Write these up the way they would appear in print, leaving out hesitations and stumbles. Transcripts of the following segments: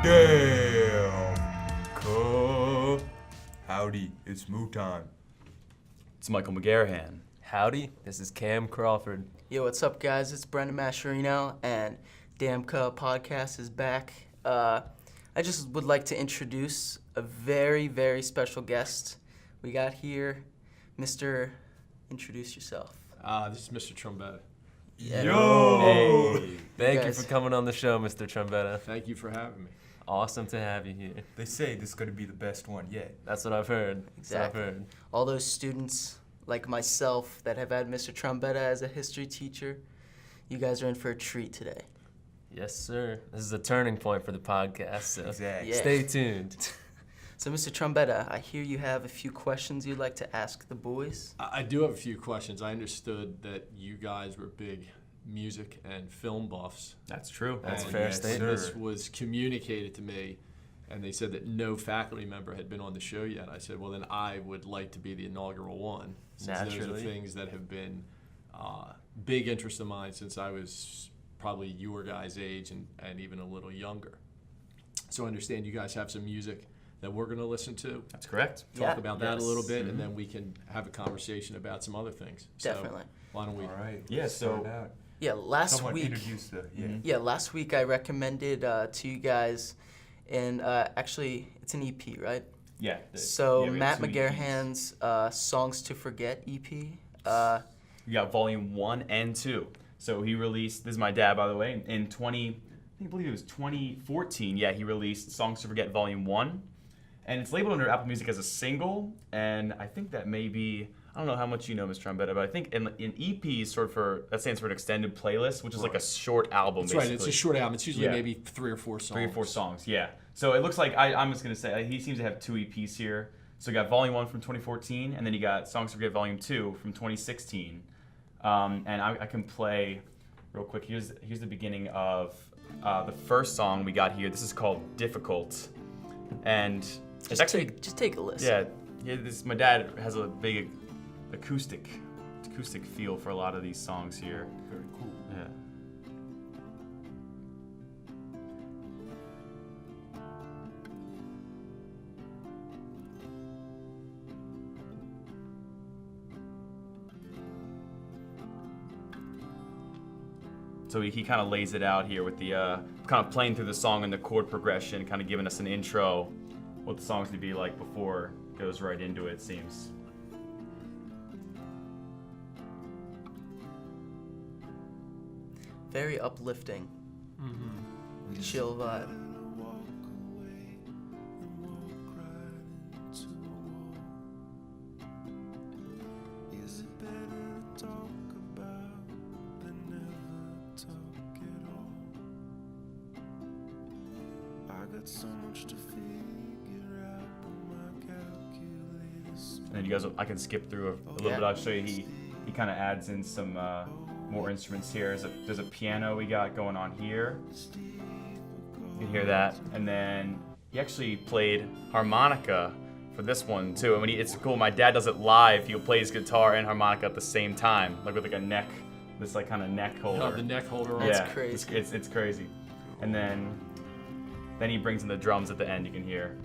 Damn. Howdy, it's Moo time. It's Michael McGarahan. Howdy, this is Cam Crawford. Yo, what's up, guys? It's Brendan Mascherino, and Damn Cuh podcast is back. I just would like to introduce a very, very special guest we got here. Mr. Introduce yourself. This is Mr. Trombetta. Yeah. Yo! Hey, thank you guys. for coming on the show, Mr. Trombetta. Thank you for having me. Awesome to have you here. They say this is gonna be the best one yet. That's what I've heard. Exactly. All those students like myself that have had Mr. Trombetta as a history teacher, you guys are in for a treat today. Yes, sir. This is a turning point for the podcast, so Exactly. Yeah. stay tuned. So, Mr. Trombetta, I hear you have a few questions you'd like to ask the boys. I do have a few questions. I understood that you guys were big music and film buffs. That's true. That's a And fair yes, statement. sir. This was communicated to me, and they said that no faculty member had been on the show yet. I said, well, then I would like to be the inaugural one, since those are Naturally. things that have been big interest of mine since I was probably your guys' age and even a little younger. So I understand you guys have some music that we're going to listen to. That's correct. Talk Yeah. about that a Yes. little bit, and then we can have a conversation about some other things. Definitely. So why don't we? All right. Yeah, let's so- start out. Yeah, last Someone week. introduce the Yeah, last week I recommended to you guys, and actually it's an EP, right? Yeah. So yeah, we Matt have 2 EPs. McGarahan's Songs to Forget EP. We got volume 1 and 2. So he released, this is my dad, by the way, in I believe it was 2014. Yeah, he released Songs to Forget volume 1. And it's labeled under Apple Music as a single. And I think that may be, I don't know how much you know, Mr. Trombetta, but I think in EP is that stands for an extended playlist, which is like a short album, That's basically. right. It's a short album. It's usually Yeah. maybe 3 or 4 songs. 3 or 4 songs, yeah. So it looks like, I'm just going to say, he seems to have 2 EPs here. So you got Volume 1 from 2014, and then you got Songs to Forget Volume 2 from 2016. And I can play real quick. Here's the beginning of the first song we got here. This is called Difficult. And it's actually, Just take a listen. yeah, my dad has a big acoustic feel for a lot of these songs here. Very cool. Yeah. So he kind of lays it out here with the kind of playing through the song and the chord progression, kind of giving us an intro, what the song's gonna be like before it goes right into it, it seems. Very uplifting. Chill vibe. And then you guys, I can skip through a little Yeah. bit. I'll show you. He kind of adds in some more instruments here. There's a piano we got going on here. You can hear that. And then he actually played harmonica for this one too. And it's cool. My dad does it live. He'll play his guitar and harmonica at the same time, like with like a neck, this like kind of neck holder. Have the neck holder on. That's Yeah, crazy. It's crazy. And then he brings in the drums at the end. You can hear.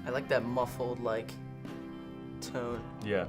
I like that muffled like tone. Yeah.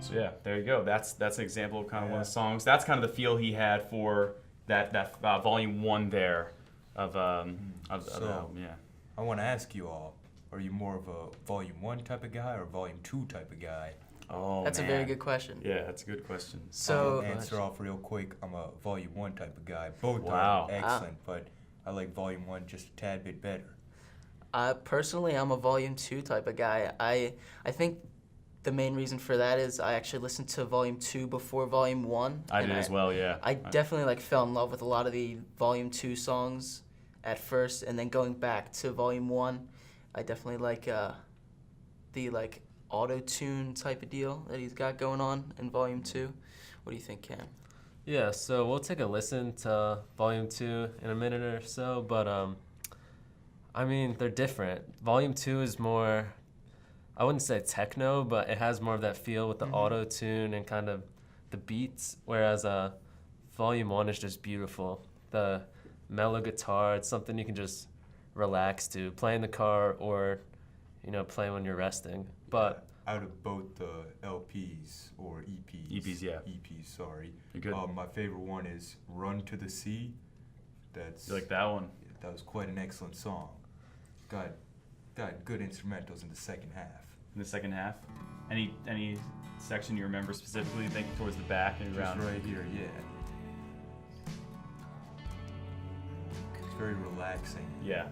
So yeah, there you go. That's an example of kind of one of the songs. That's kind of the feel he had for that volume 1 there of the album. Yeah. I want to ask you all: are you more of a volume 1 type of guy or volume 2 type of guy? Oh, That's a very good question. Yeah, that's a good question. So Answer off real quick. I'm a volume 1 type of guy. Both Wow. are excellent, but I like volume 1 just a tad bit better. personally, I'm a volume 2 type of guy. I think the main reason for that is I actually listened to volume 2 before volume 1. I and did as well. Yeah. I definitely like fell in love with a lot of the volume 2 songs at first, and then going back to volume 1, I definitely like the like auto-tune type of deal that he's got going on in volume 2. What do you think, Cam? Yeah, so we'll take a listen to Volume 2 in a minute or so, but I mean, they're different. Volume 2 is more I wouldn't say techno, but it has more of that feel with the auto tune and kind of the beats. Whereas Volume 1 is just beautiful. The mellow guitar, it's something you can just relax to, play in the car or, play when you're resting. But out of both the LPs or EPs. EPs, yeah. EPs, sorry. You're good. My favorite one is Run to the Sea. You like that one? That was quite an excellent song. Got good instrumentals in the second half. In the second half? Any section you remember specifically, think towards the back and Just around? right here, yeah. It's very relaxing. Yeah.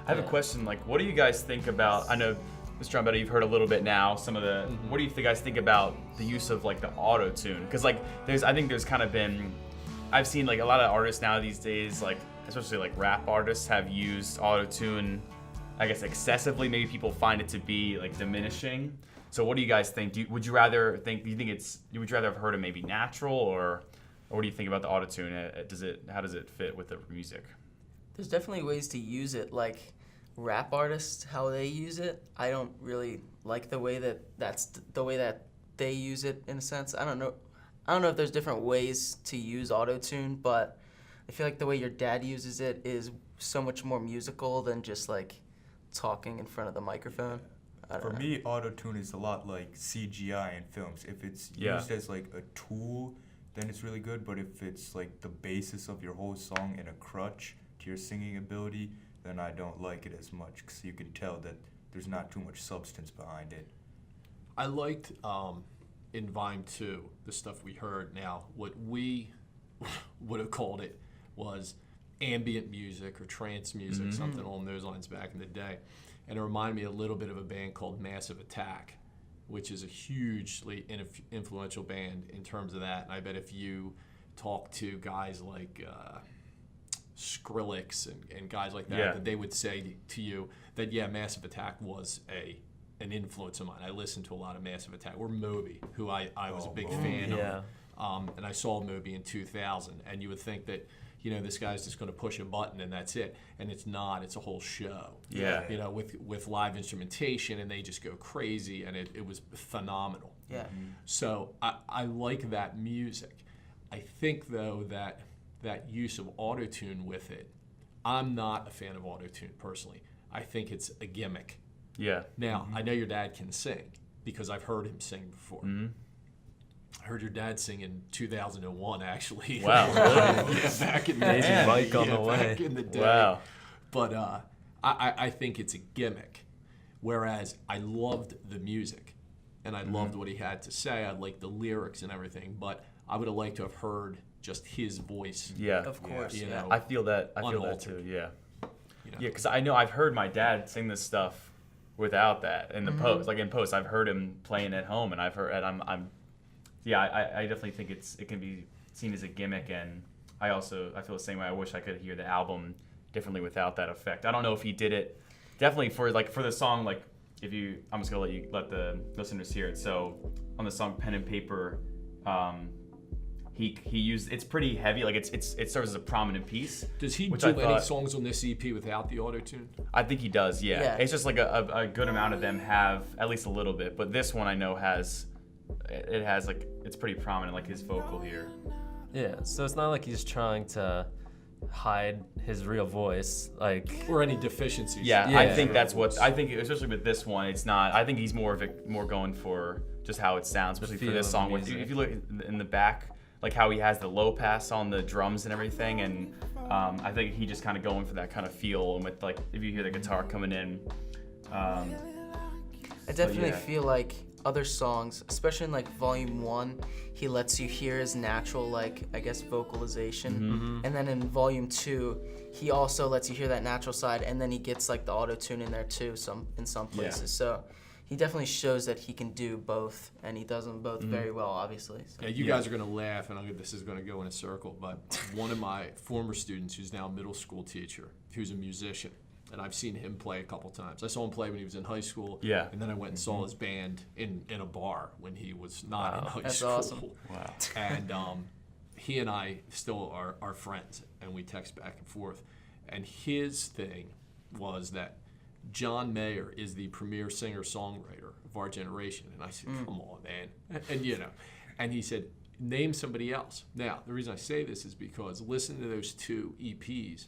I have a question, like, what do you guys think about, I know, Mr. Trombetta, you've heard a little bit now, some of the, what do you guys think about the use of, like, the auto-tune? Because, like, I think there's kind of been, I've seen, like, a lot of artists now these days, like, especially, like, rap artists have used auto-tune, I guess, excessively. Maybe people find it to be, like, diminishing. So what do you guys think? Would you rather have heard it maybe natural, or what do you think about the auto-tune? How does it fit with the music? There's definitely ways to use it, like rap artists, how they use it. I don't really like the way that's the way that they use it, in a sense. I don't know if there's different ways to use auto-tune, but I feel like the way your dad uses it is so much more musical than just like talking in front of the microphone. For me, auto-tune is a lot like CGI in films. If it's used as like a tool, then it's really good, but if it's like the basis of your whole song and a crutch to your singing ability, then I don't like it as much, because you can tell that there's not too much substance behind it. I liked in Volume 2 the stuff we heard. Now, what we would have called it was ambient music or trance music, something along those lines back in the day. And it reminded me a little bit of a band called Massive Attack, which is a hugely influential band in terms of that. And I bet if you talk to guys like Skrillex and guys like that, that they would say to you that, Massive Attack was an influence of mine. I listened to a lot of Massive Attack. Or Moby, who I was a big fan of. And I saw Moby in 2000. And you would think that, this guy's just going to push a button and that's it. And it's not. It's a whole show. Yeah. With live instrumentation, and they just go crazy, and it was phenomenal. Yeah. So I like that music. I think, though, that use of auto-tune with it, I'm not a fan of auto-tune personally. I think it's a gimmick. Yeah. Now, I know your dad can sing because I've heard him sing before. I heard your dad sing in 2001, actually. Wow, really? Back in the Amazing day. mic on the way. Back in the day. Wow. But I think it's a gimmick, whereas I loved the music, and I loved what he had to say. I liked the lyrics and everything, but I would have liked to have heard just his voice. Yeah. Of course, You yeah. know, I feel that too. unaltered. Yeah. you know. Yeah, because I know I've heard my dad sing this stuff without that in the post. Like in post, I've heard him playing at home, and I definitely think it can be seen as a gimmick, and I feel the same way. I wish I could hear the album differently without that effect. I don't know if he did it definitely for the song, like I'm just gonna let the listeners hear it. So on the song Pen and Paper, he used, it's pretty heavy, like it serves as a prominent piece. Does he which do I any thought- songs on this EP without the auto-tune? I think he does, yeah. Yeah. It's just like a good amount of them have at least a little bit, but this one I know has like, it's pretty prominent, like his vocal here. Yeah, so it's not like he's trying to hide his real voice, like. Or any defidencies? Yeah, Yeah. I think that's what I think, especially with this one. It's not. I think he's more going for just how it sounds, especially for feel this of song. the With music. if you look in the back, like how he has the low pass on the drums and everything, and I think he just kind of going for that kind of feel. And with, like, if you hear the guitar coming in, I definitely yeah. feel like other songs, especially in like Volume 1, he lets you hear his natural, like, I guess, vocalization. And then in Volume 2, he also lets you hear that natural side, and then he gets like the auto-tune in there too, in some places. Yeah. So he definitely shows that he can do both, and he does them both very well, obviously. So. Yeah, you guys are going to laugh, and this is going to go in a circle, but one of my former students, who's now a middle school teacher, who's a musician, and I've seen him play a couple times. I saw him play when he was in high school, Yeah. and then I went and saw his band in a bar when he was not in high That's school. awesome. wow. And he and I still are friends, and we text back and forth. And his thing was that John Mayer is the premier singer-songwriter of our generation. And I said, come on, man. And, and he said, name somebody else. Now, the reason I say this is because listening to those 2 EPs,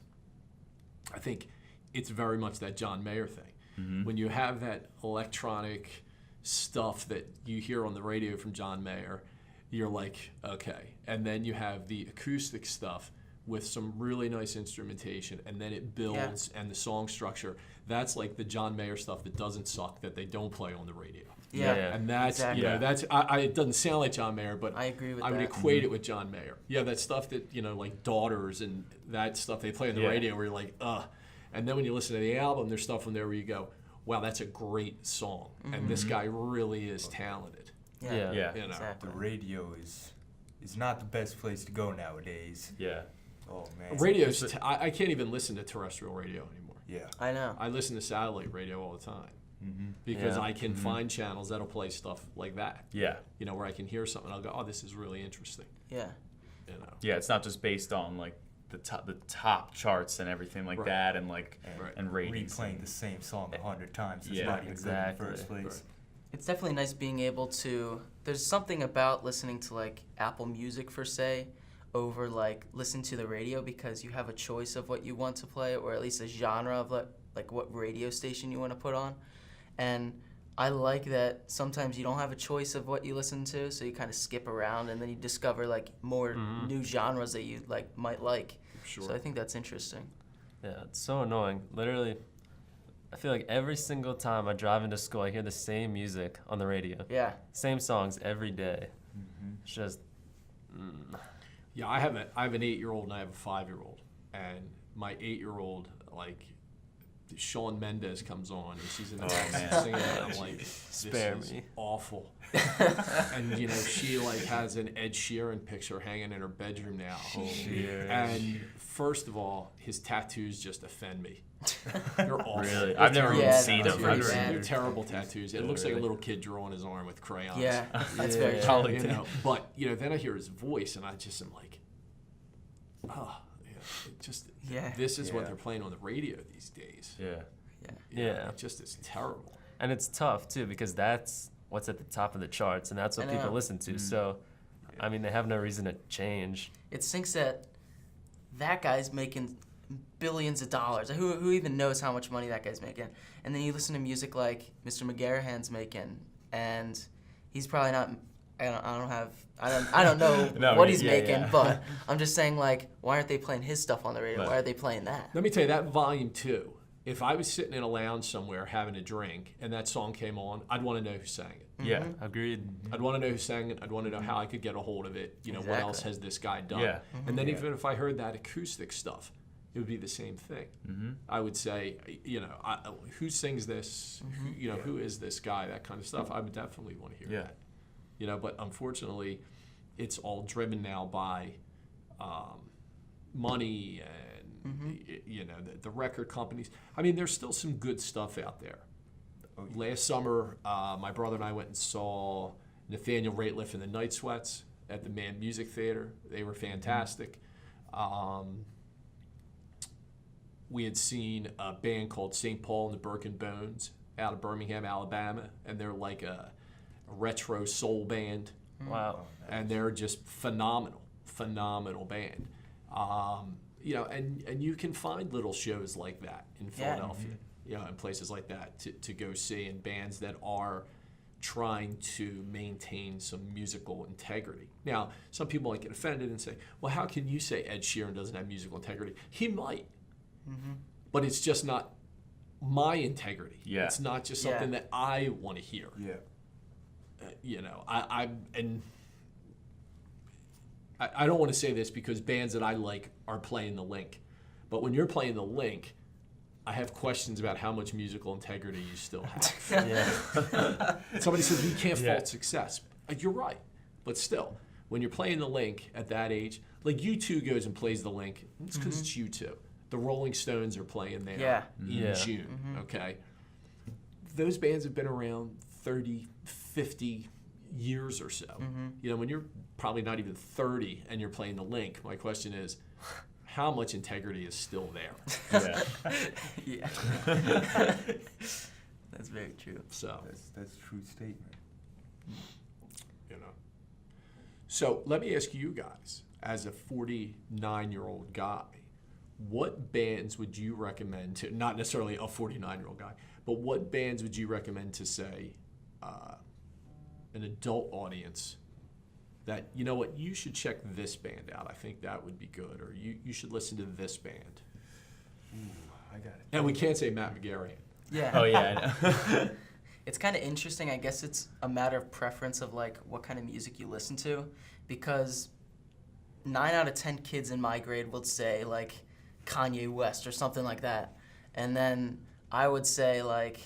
I think it's very much that John Mayer thing. Mm-hmm. When you have that electronic stuff that you hear on the radio from John Mayer, you're like, okay. And then you have the acoustic stuff with some really nice instrumentation, and then it builds, and the song structure. That's like the John Mayer stuff that doesn't suck, that they don't play on the radio. Yeah. And that's, exactly. that's it doesn't sound like John Mayer, but I agree with I would that. equate it with John Mayer. Yeah, that stuff that, like Daughters and that stuff they play on the radio where you're like, ugh. And then when you listen to the album, there's stuff on there where you go, wow, that's a great song. And this guy really is talented. Yeah. Exactly. The radio is not the best place to go nowadays. Yeah. Oh man. Radio's I can't even listen to terrestrial radio anymore. Yeah. I know. I listen to satellite radio all the time because I can find channels that'll play stuff like that. Yeah. Where I can hear something, I'll go, oh, this is really interesting. Yeah. Yeah, it's not just based on like the top charts and everything like that, and like and ratings. Replaying the same song 100 times is Yeah, not even exactly. good in the first place. Right. It's definitely nice being able to. There's something about listening to like Apple Music per se, over like listening to the radio, because you have a choice of what you want to play, or at least a genre of like what radio station you want to put on. And I like that sometimes you don't have a choice of what you listen to, so you kind of skip around and then you discover like more new genres that you like might like. Sure. So I think that's interesting. Yeah, it's so annoying. Literally, I feel like every single time I drive into school, I hear the same music on the radio. Yeah. Same songs every day. It's just, Yeah, I have an 8-year-old and I have a 5-year-old, and my 8-year-old, like, Shawn Mendes comes on and she's in the back singing, and I'm like, this is awful. And she like has an Ed Sheeran picture hanging in her bedroom now. And first of all, his tattoos just offend me. They're awful. Really? I've never even seen them. They're terrible tattoos. It looks like a little kid drawing his arm with crayons. Yeah, that's very true. Probably But then I hear his voice and I just am like, oh, this is what they're playing on the radio these days. Yeah. It just is terrible. and it's tough too, because that's what's at the top of the charts, and that's what people listen to. So, I mean, they have no reason to change. It sinks that guy's making billions of dollars. Who even knows how much money that guy's making? And then you listen to music like Mr. McGarrahan's making, and he's probably not. I don't know what he's making, but I'm just saying, like, why aren't they playing his stuff on the radio? Why are they playing that? Let me tell you, that volume 2, if I was sitting in a lounge somewhere having a drink and that song came on, I'd want to know who sang it. Yeah, agreed. I'd want to know who sang it. I'd want to know how I could get a hold of it. What else has this guy done? Yeah. And then even if I heard that acoustic stuff, it would be the same thing. I would say, who sings this? Who is this guy? That kind of stuff. I would definitely want to hear that. But unfortunately, it's all driven now by money and the record companies. I mean, there's still some good stuff out there. Last summer, my brother and I went and saw Nathaniel Rateliff and the Night Sweats at the Man Music Theater. They were fantastic. We had seen a band called St. Paul and the Broken Bones out of Birmingham, Alabama, and they're like a retro soul band. Wow. And they're just phenomenal band. And you can find little shows like that in Philadelphia, and places like that to go see, and bands that are trying to maintain some musical integrity. Now, some people might get offended and say, well, how can you say Ed Sheeran doesn't have musical integrity? He might, but it's just not my integrity. Yeah. It's not just something that I want to hear. Yeah. I don't want to say this because bands that I like are playing the link, but when you're playing the link, I have questions about how much musical integrity you still have. Somebody says you can't fault success. You're right, but still, when you're playing the link at that age, like U2 goes and plays the link, it's because it's U2. The Rolling Stones are playing there in June. Okay, those bands have been around 30, 50 years or so. When you're probably not even 30 and you're playing the link, my question is, how much integrity is still there. Yeah. Yeah. That's very true. So, That's a true statement. you know. So let me ask you guys, as a 49-year-old guy, what bands would you recommend to, not necessarily a 49-year-old guy, but what bands would you recommend to, say, an adult audience that, you know what, you should check this band out. I think that would be good. Or you should listen to this band. Ooh, I got it. And we can't say Matt McGarrian. Yeah. Oh yeah, I know. It's kind of interesting. I guess it's a matter of preference of like what kind of music you listen to, because 9 out of 10 kids in my grade would say like Kanye West or something like that, and then I would say like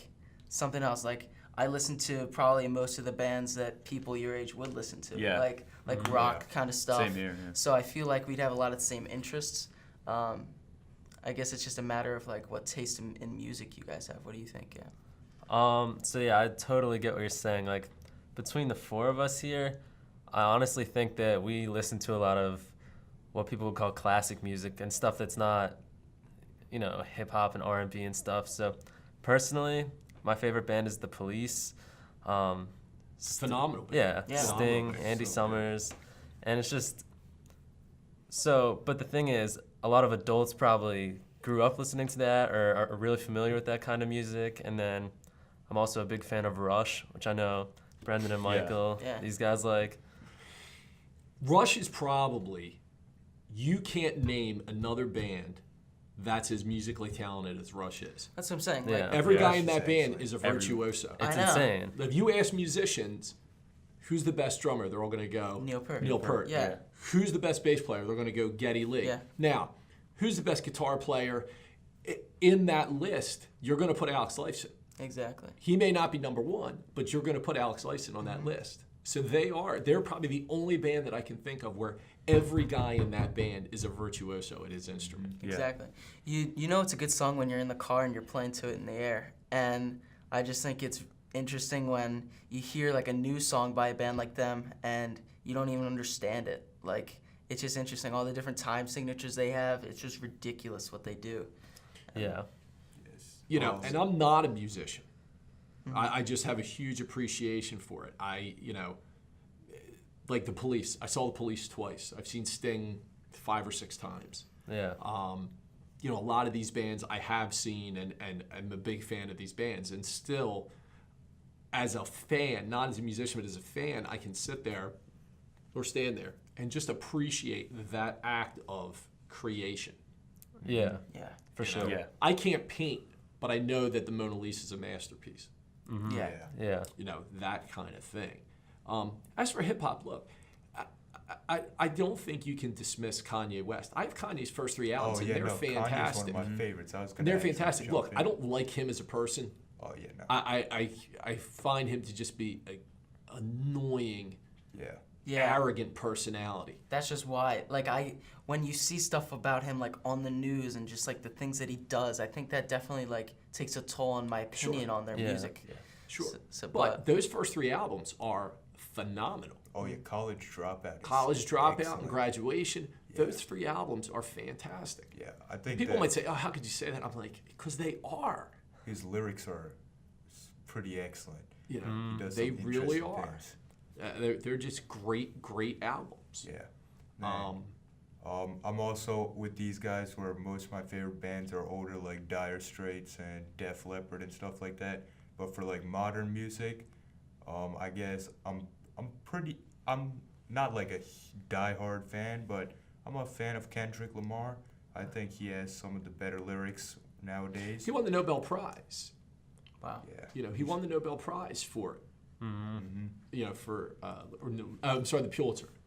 something else. Like I listen to probably most of the bands that people your age would listen to, Yeah. like rock kind of stuff. Same here. Yeah. So I feel like we'd have a lot of the same interests. I guess it's just a matter of like what taste in music you guys have. What do you think? Yeah. So yeah, I totally get what you're saying. Like, between the 4 of us here, I honestly think that we listen to a lot of what people would call classic music and stuff that's not, hip hop and R&B and stuff. So personally, my favorite band is The Police. Phenomenal band. Yeah, Yeah. Sting, Phenomenal. Andy So Summers, and it's just so. But the thing is, a lot of adults probably grew up listening to that or are really familiar with that kind of music. And then I'm also a big fan of Rush, which I know Brendan and Michael, Yeah. these guys like. Rush is probably, you can't name another band that's as musically talented as Rush is. That's what I'm saying. Yeah. Like, Every Yeah, guy Rush in is that band excellent. is a Every- virtuoso. I It's know. insane. If you ask musicians, who's the best drummer, they're all going to go Neil Peart. Neil Peart. Yeah. Who's the best bass player? They're going to go Geddy Lee. Yeah. Now, who's the best guitar player? In that list, you're going to put Alex Lifeson. Exactly. He may not be number one, but you're going to put Alex Lifeson on that list. So they're probably the only band that I can think of where every guy in that band is a virtuoso at his instrument. Yeah. Exactly. You know it's a good song when you're in the car and you're playing to it in the air. And I just think it's interesting when you hear like a new song by a band like them and you don't even understand it. Like, it's just interesting. All the different time signatures they have, it's just ridiculous what they do. Yeah. Yes. You know, Well, and I'm not a musician. I just have a huge appreciation for it. Like the Police. I saw the Police twice. I've seen Sting 5 or 6 times. Yeah. A lot of these bands I have seen, and I'm a big fan of these bands. And still, as a fan, not as a musician, but as a fan, I can sit there or stand there and just appreciate that act of creation. Yeah. Yeah. For You sure. know? Yeah. I can't paint, but I know that the Mona Lisa is a masterpiece. Yeah. Yeah. That kind of thing. As for hip hop, look, I don't think you can dismiss Kanye West. I have Kanye's first 3 albums, Oh and yeah, they're no, Kanye's fantastic. one of my favorites. I was gonna. And they're actually fantastic. jump Look, in. I don't like him as a person. Oh yeah, no. I find him to just be an annoying, Yeah. arrogant personality. That's just why. Like, when you see stuff about him like on the news and just like the things that he does, I think that definitely like takes a toll on my opinion on their Yeah. music. Yeah. Sure. So, But those first 3 albums are phenomenal. Oh yeah, College Dropout. Is College Dropout excellent. and Graduation, Yeah. those 3 albums are fantastic. Yeah, I think People that might say, oh, how could you say that? I'm like, because they are. his lyrics are pretty excellent. You know, He does they some really interesting are. things. They're just great albums. Yeah. Man. I'm also with these guys where most of my favorite bands are older, like Dire Straits and Def Leppard and stuff like that. But for like modern music, I guess I'm not like a diehard fan, but I'm a fan of Kendrick Lamar. I think he has some of the better lyrics nowadays. He won the Nobel Prize. wow. Yeah. He won the Nobel Prize for it. Mm-hmm. The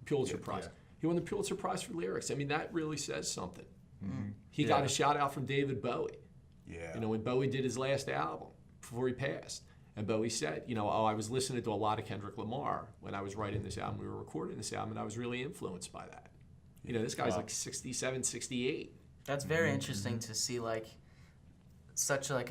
Pulitzer Yeah, Prize. yeah. He won the Pulitzer Prize for lyrics. I mean, that really says something. Mm-hmm. He got Yeah. a shout out from David Bowie. Yeah. When Bowie did his last album before he passed. And Bowie said, I was listening to a lot of Kendrick Lamar when I was writing this album. We were recording this album, and I was really influenced by that. This guy's like 67, 68. That's very interesting to see like such like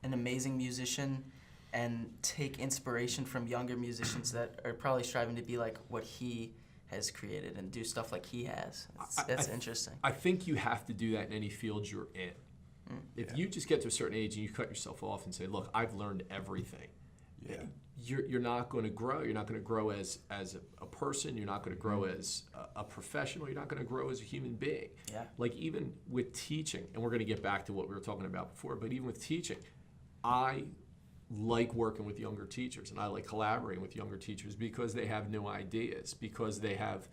an amazing musician and take inspiration from younger musicians that are probably striving to be like what he has created and do stuff like he has. That's interesting. I think you have to do that in any field you're in. If you just get to a certain age and you cut yourself off and say, look, I've learned everything, you're not going to grow. You're not going to grow as a person. You're not going to grow as a professional. You're not going to grow as a human being. Yeah. Like even with teaching, and we're going to get back to what we were talking about before, but even with teaching, I like working with younger teachers and I like collaborating with younger teachers because they have new ideas, because they have,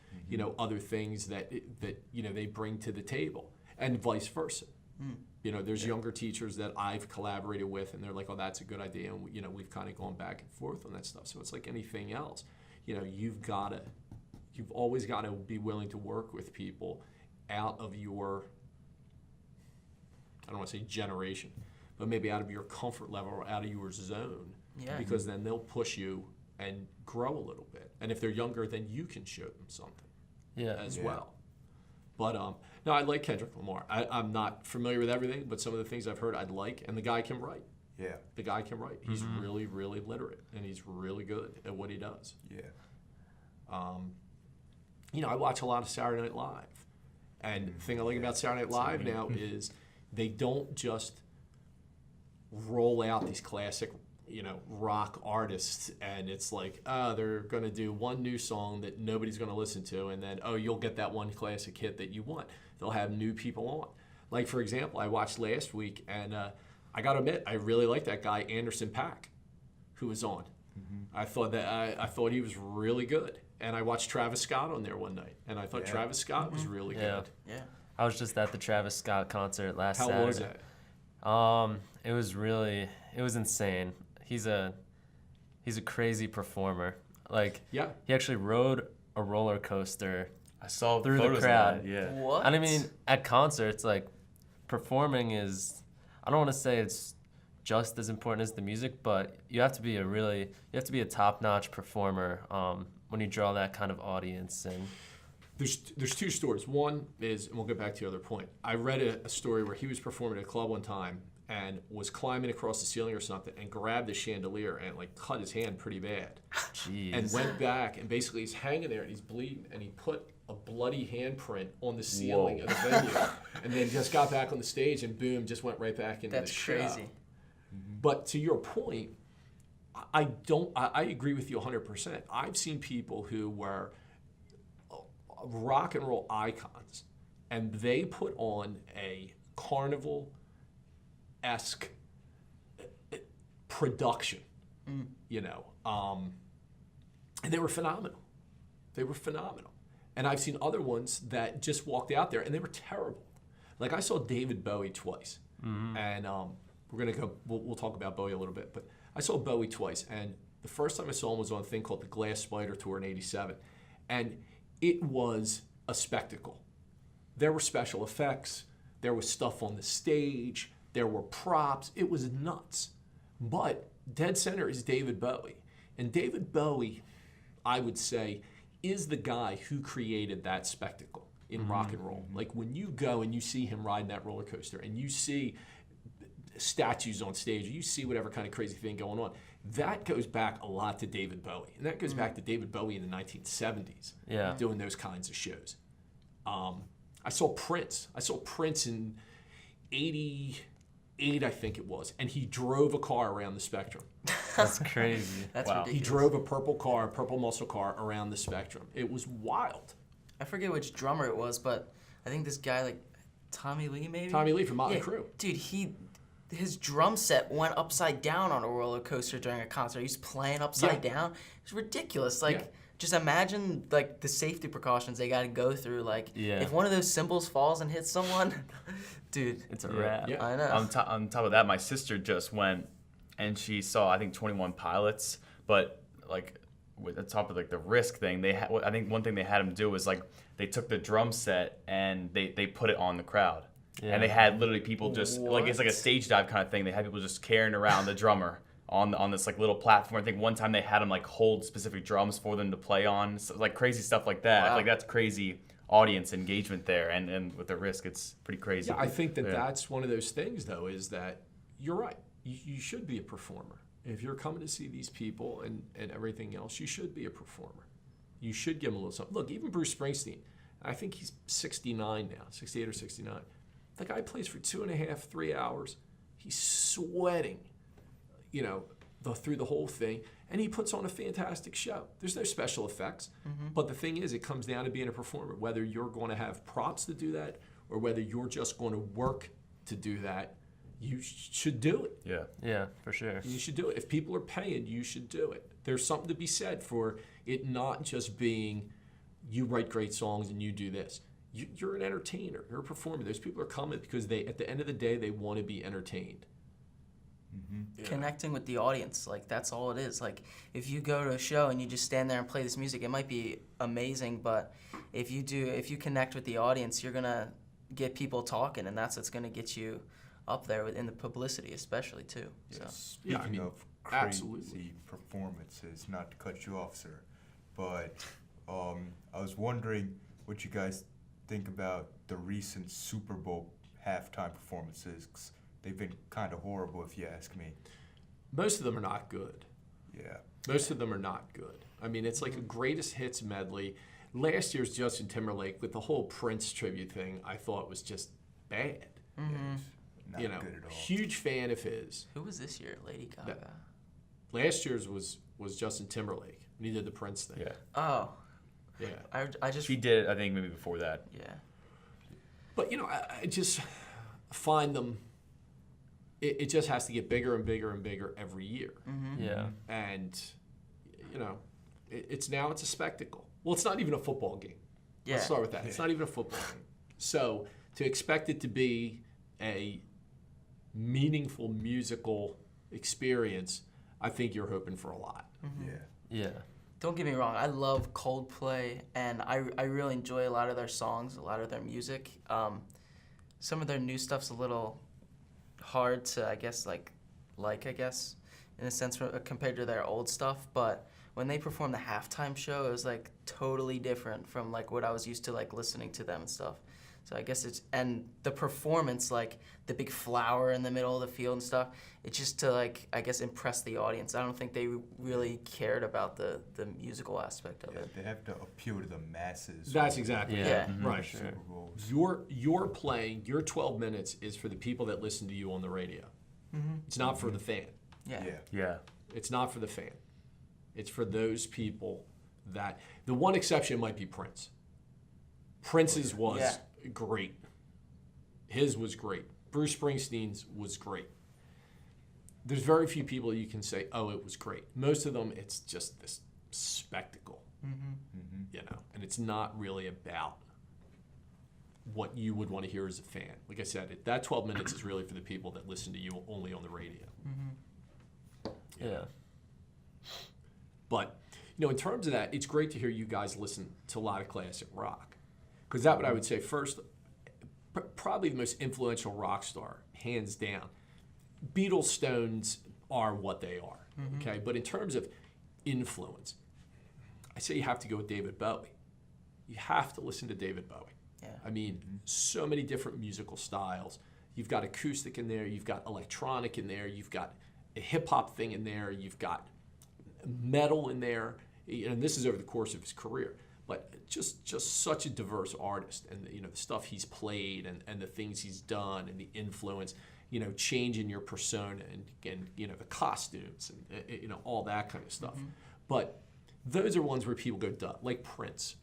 other things that they bring to the table, and vice versa. There's younger teachers that I've collaborated with, and they're like, "Oh, that's a good idea," and we've kind of gone back and forth on that stuff. So it's like anything else, you've always got to be willing to work with people out of your, I don't want to say generation, but maybe out of your comfort level or out of your zone, because then they'll push you and grow a little bit. And if they're younger, then you can show them something as well. But no, I like Kendrick Lamar. I'm not familiar with everything, but some of the things I've heard I'd like. And the guy can write. Yeah. The guy can write. He's really, really literate, and he's really good at what he does. Yeah. I watch a lot of Saturday Night Live. And the thing I like about Saturday Night Live now is they don't just roll out these classic rock artists, and it's like, they're going to do one new song that nobody's going to listen to, and then, you'll get that one classic hit that you want. They'll have new people on. Like, for example, I watched last week, and I got to admit, I really like that guy, Anderson .Paak, who was on. I thought he was really good. And I watched Travis Scott on there one night, and I thought Travis Scott was really good. Yeah. I was just at the Travis Scott concert last Saturday. How was it? It was insane. He's a crazy performer. Like, he actually rode a roller coaster. I saw through photos the crowd. of that, yeah. What? And I mean, at concerts, like, performing is, I don't want to say it's just as important as the music, but you have to be a top-notch performer when you draw that kind of audience. And there's two stories. One is, and we'll get back to the other point. I read a story where he was performing at a club one time and was climbing across the ceiling or something and grabbed the chandelier and like cut his hand pretty bad. Jeez. And went back, and basically he's hanging there and he's bleeding, and he put a bloody handprint on the ceiling of the venue, and then just got back on the stage and boom, just went right back into the show. That's crazy. But to your point, I agree with you 100%. I've seen people who were rock and roll icons, and they put on a carnival-esque production, and they were phenomenal. And I've seen other ones that just walked out there and they were terrible. Like I saw David Bowie twice, and we're gonna go. We'll talk about Bowie a little bit, but I saw Bowie twice, and the first time I saw him was on a thing called the Glass Spider Tour in '87, and it was a spectacle. There were special effects, there was stuff on the stage, there were props. It was nuts. But dead center is David Bowie, and David Bowie, I would say, is the guy who created that spectacle in rock and roll. Like when you go and you see him riding that roller coaster and you see statues on stage, or you see whatever kind of crazy thing going on, that goes back a lot to David Bowie. And that goes back to David Bowie in the 1970s, doing those kinds of shows. I saw Prince. In 88, I think it was, and he drove a car around the Spectrum. That's crazy. That's wow. ridiculous. He drove a purple muscle car around the Spectrum. It was wild. I forget which drummer it was, but I think this guy, like Tommy Lee, maybe? Tommy Lee from Motley Crue. Dude, his drum set went upside down on a roller coaster during a concert. He was playing upside down. It's ridiculous. Like, just imagine like the safety precautions they got to go through. Like, if one of those cymbals falls and hits someone, dude, it's a wrap. I know. On top of that, my sister just went and she saw, I think, 21 Pilots, but like with the top of like the risk thing, I think one thing they had them do was like they took the drum set and they put it on the crowd. Yeah. And they had literally people just like it's like a stage dive kind of thing. They had people just carrying around the drummer on this like little platform. I think one time they had them like hold specific drums for them to play on, so, like crazy stuff like that. Wow. I feel like that's crazy audience engagement there, and with the risk, it's pretty crazy. Yeah, I think that's one of those things though, is that you're right. You should be a performer. If you're coming to see these people and everything else, you should be a performer. You should give him a little something. Look, even Bruce Springsteen, I think he's 69 now, 68 or 69. The guy plays for 2.5, 3 hours. He's sweating, through the whole thing, and he puts on a fantastic show. There's no special effects, but the thing is, it comes down to being a performer. Whether you're going to have props to do that, or whether you're just going to work to do that, you should do it. Yeah, for sure. You should do it. If people are paying, you should do it. There's something to be said for it not just being you write great songs and you do this. You're an entertainer. You're a performer. Those people are coming because at the end of the day, they want to be entertained. Connecting with the audience, like that's all it is. Like if you go to a show and you just stand there and play this music, it might be amazing, but if you connect with the audience, you're gonna get people talking, and that's what's gonna get you up there in the publicity, especially too. Yes. So Speaking of crazy absolutely. performances, not to cut you off, sir, but I was wondering what you guys think about the recent Super Bowl halftime performances. 'Cause they've been kind of horrible, if you ask me. Most of them are not good. Yeah. Most of them are not good. I mean, it's like a greatest hits medley. Last year's Justin Timberlake with the whole Prince tribute thing, I thought was just bad. Not good at all. Huge fan of his. who was this year? Lady Gaga. Last year's was Justin Timberlake, and he did the Prince thing. Yeah. Oh, Yeah. I just She did it, I think, maybe before that. yeah. But, I just find them, it just has to get bigger and bigger and bigger every year. Yeah. And, it's a spectacle. Well, it's not even a football game. Yeah. Let's start with that. It's not even a football game. So to expect it to be a meaningful musical experience, I think you're hoping for a lot. Yeah. Don't get me wrong, I love Coldplay, and I really enjoy a lot of their songs, a lot of their music. Some of their new stuff's a little hard to, I guess, in a sense compared to their old stuff. But when they performed the halftime show, it was like totally different from like what I was used to like listening to them and stuff. So I guess and the performance, like the big flower in the middle of the field and stuff, it's just to like, I guess, impress the audience. I don't think they really cared about the musical aspect of it. They have to appeal to the masses. That's exactly Yeah. it. Right. Sure. Super Bowls. You're playing, your 12 minutes is for the people that listen to you on the radio. It's not for the fan. Yeah. Yeah. It's not for the fan. It's for those people that, the one exception might be Prince. Prince's was great. His was great. Bruce Springsteen's was great. There's very few people you can say, oh, it was great. Most of them, it's just this spectacle, and it's not really about what you would want to hear as a fan. Like I said, that 12 minutes is really for the people that listen to you only on the radio. Yeah. But, in terms of that, it's great to hear you guys listen to a lot of classic rock. Because that's what I would say first, probably the most influential rock star, hands down. Beatles, Stones are what they are, okay? But in terms of influence, I say you have to go with David Bowie. You have to listen to David Bowie. Yeah. I mean, so many different musical styles. You've got acoustic in there, you've got electronic in there, you've got a hip-hop thing in there, you've got metal in there, and this is over the course of his career. But just such a diverse artist, and the stuff he's played, and the things he's done, and the influence, changing your persona, and the costumes, and all that kind of stuff. But those are ones where people go, duh, like Prince.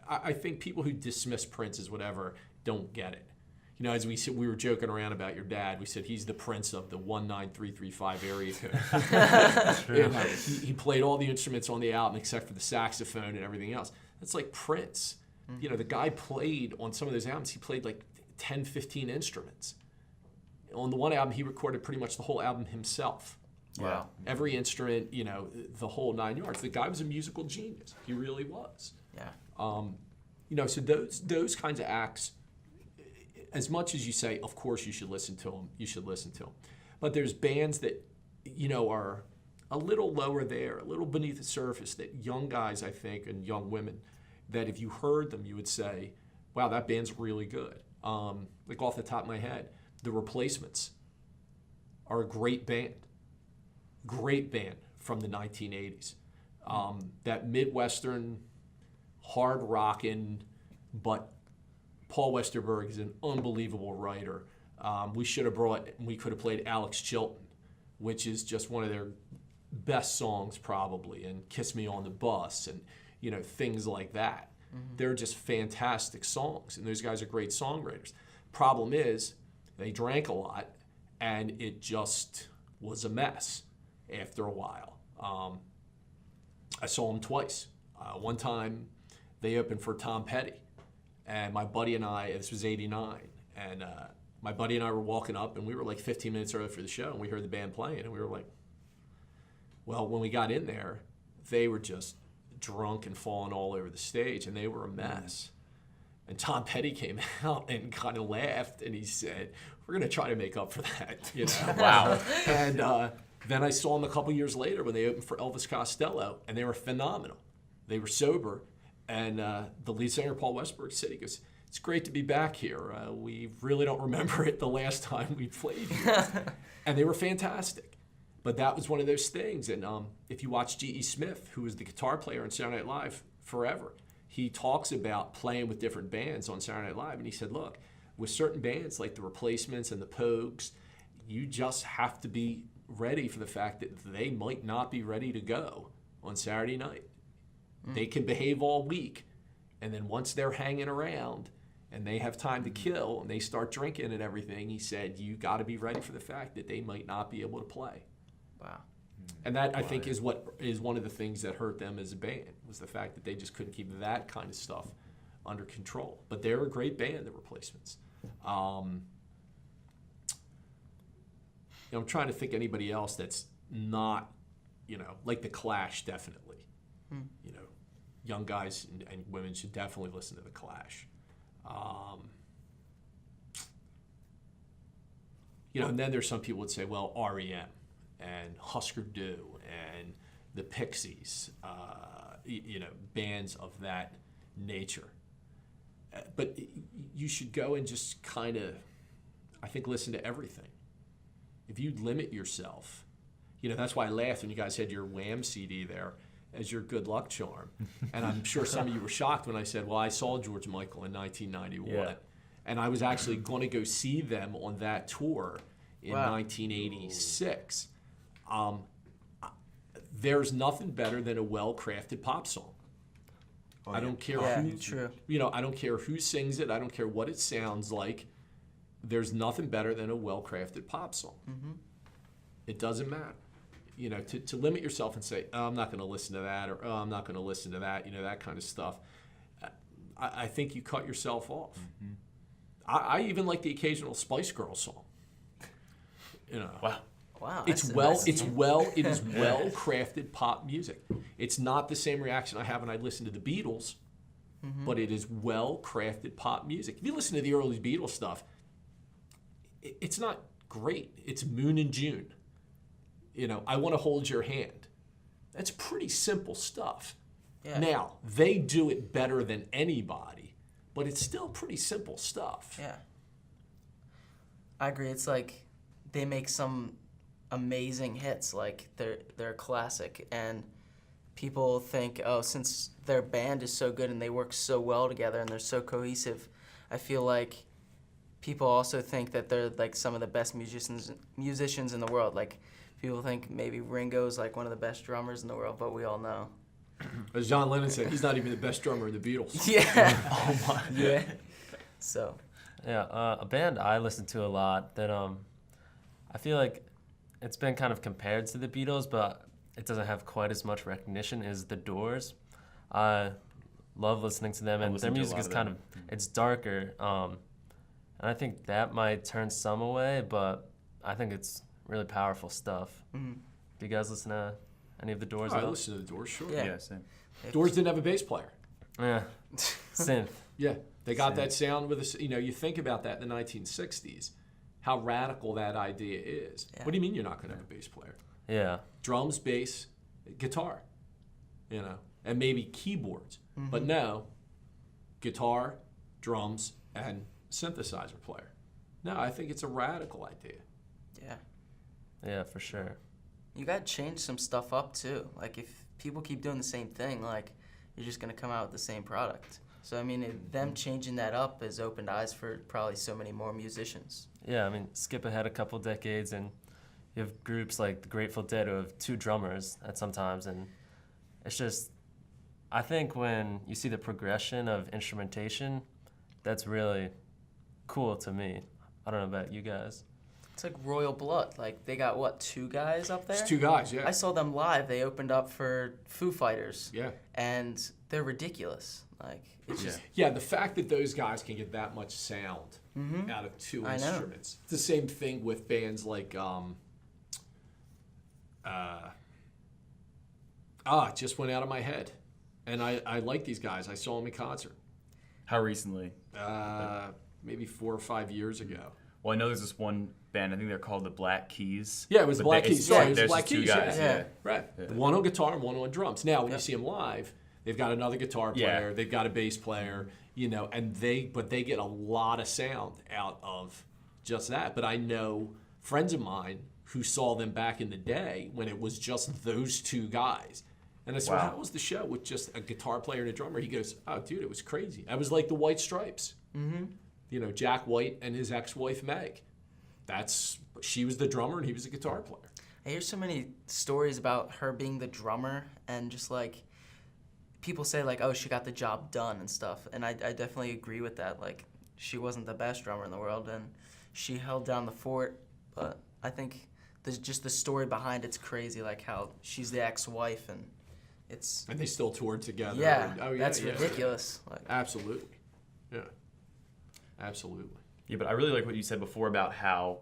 I think people who dismiss Prince as whatever don't get it. As we were joking around about your dad, we said he's the Prince of the 19335 area code. He played all the instruments on the album except for the saxophone and everything else. That's like Prince. The guy played on some of those albums, he played like 10, 15 instruments. On the one album, he recorded pretty much the whole album himself. Wow. Every instrument, the whole 9 yards. The guy was a musical genius. He really was. Yeah. So those kinds of acts, as much as you say, of course you should listen to them, you should listen to them. But there's bands that, are a little lower there, a little beneath the surface, that young guys, I think, and young women, that if you heard them, you would say, wow, that band's really good. Like off the top of my head, The Replacements are a great band from the 1980s. That Midwestern, hard rockin', but Paul Westerberg is an unbelievable writer. We could have played Alex Chilton, which is just one of their best songs probably, and Kiss Me on the Bus, and things like that. They're just fantastic songs, and those guys are great songwriters. Problem is, they drank a lot, and it just was a mess after a while. I saw them twice. One time, they opened for Tom Petty, and my buddy and I, this was '89, and my buddy and I were walking up, and we were like 15 minutes early for the show, and we heard the band playing, and we were like, well, when we got in there, they were just drunk and falling all over the stage, and they were a mess. And Tom Petty came out and kind of laughed, and he said, we're going to try to make up for that. Wow. And then I saw them a couple years later when they opened for Elvis Costello, and they were phenomenal. They were sober, and the lead singer, Paul Westberg, said, he goes, it's great to be back here. We really don't remember it the last time we played here. And they were fantastic. But that was one of those things. And if you watch G.E. Smith, who was the guitar player on Saturday Night Live forever, he talks about playing with different bands on Saturday Night Live. And he said, look, with certain bands like the Replacements and the Pogues, you just have to be ready for the fact that they might not be ready to go on Saturday night. They can behave all week. And then once they're hanging around and they have time to kill and they start drinking and everything, he said, you got to be ready for the fact that they might not be able to play. Wow. And that, I think, is one of the things that hurt them as a band, was the fact that they just couldn't keep that kind of stuff under control. But they're a great band, the Replacements. I'm trying to think anybody else that's not, like the Clash, definitely. Young guys and women should definitely listen to the Clash. And then there's some people would say, well, R.E.M. and Husker Du and the Pixies, bands of that nature. But you should go and just kind of, I think, listen to everything. If you limit yourself, that's why I laughed when you guys had your Wham CD there as your good luck charm. And I'm sure some of you were shocked when I said, well, I saw George Michael in 1991. Yeah. And I was actually going to go see them on that tour in 1986. There's nothing better than a well-crafted pop song. I don't care True. I don't care who sings it. I don't care what it sounds like. There's nothing better than a well-crafted pop song. It doesn't matter. To limit yourself and say, oh, I'm not going to listen to that, or oh, I'm not going to listen to that, that kind of stuff. I think you cut yourself off. I even like the occasional Spice Girls song. Wow. It is well-crafted pop music. It's not the same reaction I have when I listen to the Beatles, but it is well-crafted pop music. If you listen to the early Beatles stuff, it's not great. It's Moon and June. I Want to Hold Your Hand. That's pretty simple stuff. Yeah. Now, they do it better than anybody, but it's still pretty simple stuff. Yeah. I agree. It's like they make some amazing hits, like they're a classic, and people think, oh, since their band is so good and they work so well together and they're so cohesive, I feel like people also think that they're like some of the best musicians in the world. Like people think maybe Ringo's like one of the best drummers in the world, but we all know. As John Lennon said, he's not even the best drummer in the Beatles. Yeah. Oh my. Yeah. So. Yeah, a band I listen to a lot that I feel like it's been kind of compared to the Beatles, but it doesn't have quite as much recognition, is The Doors. I love listening to them, and their music is kind of, it's darker. And I think that might turn some away, but I think it's really powerful stuff. Do you guys listen to any of The Doors? I listen to The Doors, sure. Yeah, same. Doors didn't have a bass player. Yeah, synth. Yeah, they got that sound with us. You think about that in the 1960s, how radical that idea is. Yeah. What do you mean you're not going to have a bass player? Yeah. Drums, bass, guitar, and maybe keyboards. But no, guitar, drums, and synthesizer player. No, I think it's a radical idea. Yeah. Yeah, for sure. You got to change some stuff up too. Like if people keep doing the same thing, like you're just gonna come out with the same product. So I mean, them changing that up has opened eyes for probably so many more musicians. Yeah, I mean, skip ahead a couple decades and you have groups like the Grateful Dead who have 2 drummers at sometimes, and it's just, I think when you see the progression of instrumentation, that's really cool to me. I don't know about you guys. It's like Royal Blood. Like they got what, 2 guys up there? It's 2 guys, yeah. I saw them live. They opened up for Foo Fighters. Yeah. And they're ridiculous. Like it's just Yeah, the fact that those guys can get that much sound out of 2 I know. instruments. It's the same thing with bands like it just went out of my head. And I like these guys. I saw them in concert. How recently? Maybe 4 or 5 years ago. Well, I know there's this one band. I think they're called the Black Keys. Yeah, it was But Black they- Keys. it's- Sorry, it was there's Black just 2 Keys. guys. Yeah. Yeah. Right. Yeah. One on guitar and one on drums. Now, when you see them live, they've got another guitar Yeah. player, they've got a bass player, and they get a lot of sound out of just that. But I know friends of mine who saw them back in the day when it was just those 2 guys. And I said, Wow. well, how was the show with just a guitar player and a drummer? He goes, oh, dude, it was crazy. I was like the White Stripes. Mm-hmm. Jack White and his ex-wife, Meg. She was the drummer and he was the guitar player. I hear so many stories about her being the drummer and just like people say like, oh, she got the job done and stuff. And I definitely agree with that. Like she wasn't the best drummer in the world and she held down the fort. But I think there's just the story behind it's crazy, like how she's the ex-wife and it's And they still toured together. yeah, And- that's ridiculous. Like Absolutely. Yeah. Absolutely. Yeah, but I really like what you said before about how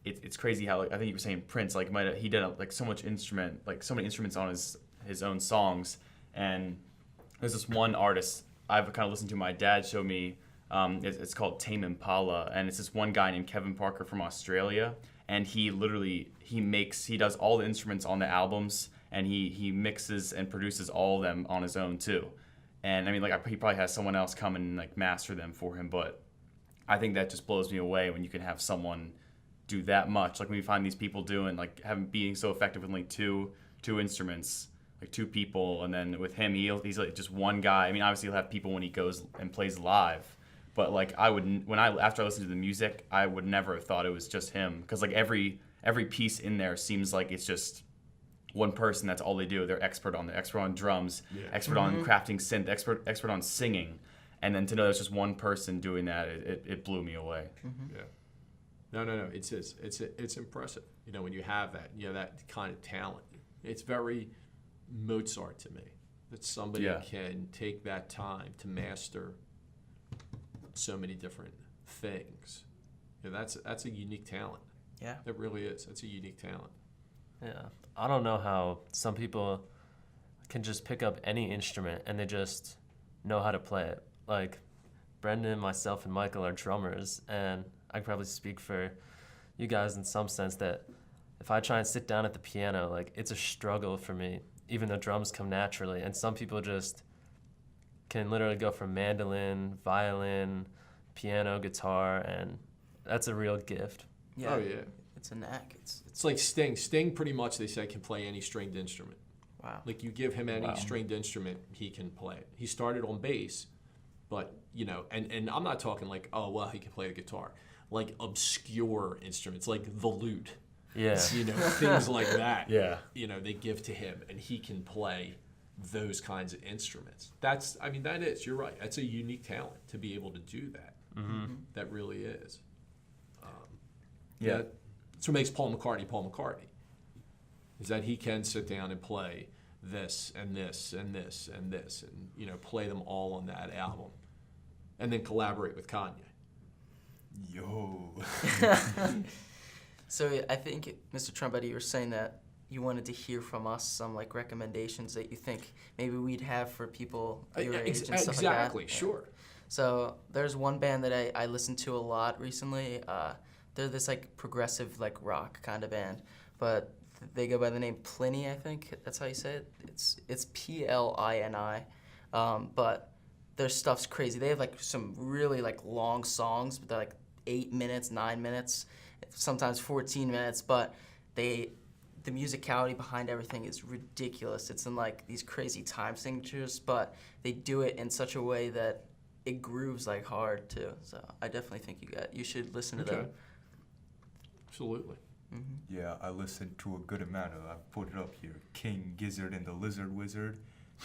it's crazy how, like, I think you were saying Prince, like he did like so many instruments on his own songs. And there's this one artist I've kind of listened to. My dad showed me. It's called Tame Impala, and it's this one guy named Kevin Parker from Australia, and he does all the instruments on the albums, and he mixes and produces all of them on his own too. And I mean, like he probably has someone else come and like master them for him, but I think that just blows me away when you can have someone do that much. Like when you find these people doing being so effective with like two instruments, like 2 people, and then with him he's like just one guy. I mean, obviously he'll have people when he goes and plays live, but like after I listened to the music, I would never have thought it was just him, because like every piece in there seems like it's just one person. That's all they do. They're expert on drums, expert on crafting synth, expert on singing. And then to know there's just one person doing that, it blew me away. Mm-hmm. Yeah. No. It's impressive. When you have that, that kind of talent. It's very Mozart to me. That somebody can take that time to master so many different things. That's a unique talent. yeah. It really is. That's a unique talent. Yeah, I don't know how some people can just pick up any instrument and they just know how to play it. Like Brendan, myself, and Michael are drummers, and I can probably speak for you guys in some sense that if I try and sit down at the piano, like it's a struggle for me, even though drums come naturally. And some people just can literally go from mandolin, violin, piano, guitar, and that's a real gift. Yeah. Oh, yeah. It's a knack. It's It's like Sting. Sting pretty much, they say, can play any stringed instrument. wow. Like you give him any stringed instrument, he can play it. He started on bass, but and I'm not talking like, oh well, he can play the guitar. Like obscure instruments, like the lute. Yeah. Things like that. Yeah. They give to him, and he can play those kinds of instruments. You're right. That's a unique talent to be able to do that. Mm-hmm. That really is. Yeah. That's what makes Paul McCartney. Is that he can sit down and play this and this and this and this and play them all on that album, and then collaborate with Kanye. Yo. So I think, Mr. Trumpetti, you were saying that you wanted to hear from us some like recommendations that you think maybe we'd have for people your age and stuff like that. Exactly, Yeah. sure. So there's one band that I listened to a lot recently. They're this like progressive like rock kind of band, but they go by the name Pliny, I think that's how you say it. It's Plini, but their stuff's crazy. They have like some really like long songs, but they're like 8 minutes, 9 minutes, sometimes 14 minutes. But they the musicality behind everything is ridiculous. It's in like these crazy time signatures, but they do it in such a way that it grooves like hard too. So I definitely think you should listen to them. Absolutely. Yeah, I listened to a good amount of. I put it up here. King Gizzard and the Lizard Wizard.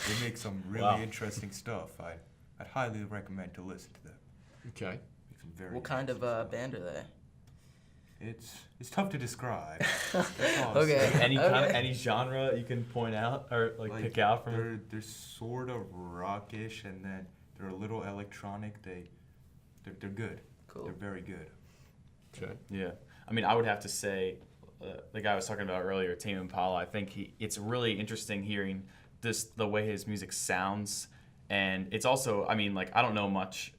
They make some really interesting stuff. I'd highly recommend to listen to them. Okay. Make some very What kind of interesting stuff. band are they? It's tough to describe. That's all I'll Okay. say. Any genre you can point out or like pick out from? They're sort of rockish, and then they're a little electronic. They're good. Cool. They're very good. Okay. Yeah, I mean, I would have to say, the guy I was talking about earlier, Tame Impala. I think it's really interesting hearing the way his music sounds, and it's also, I mean, like I don't know much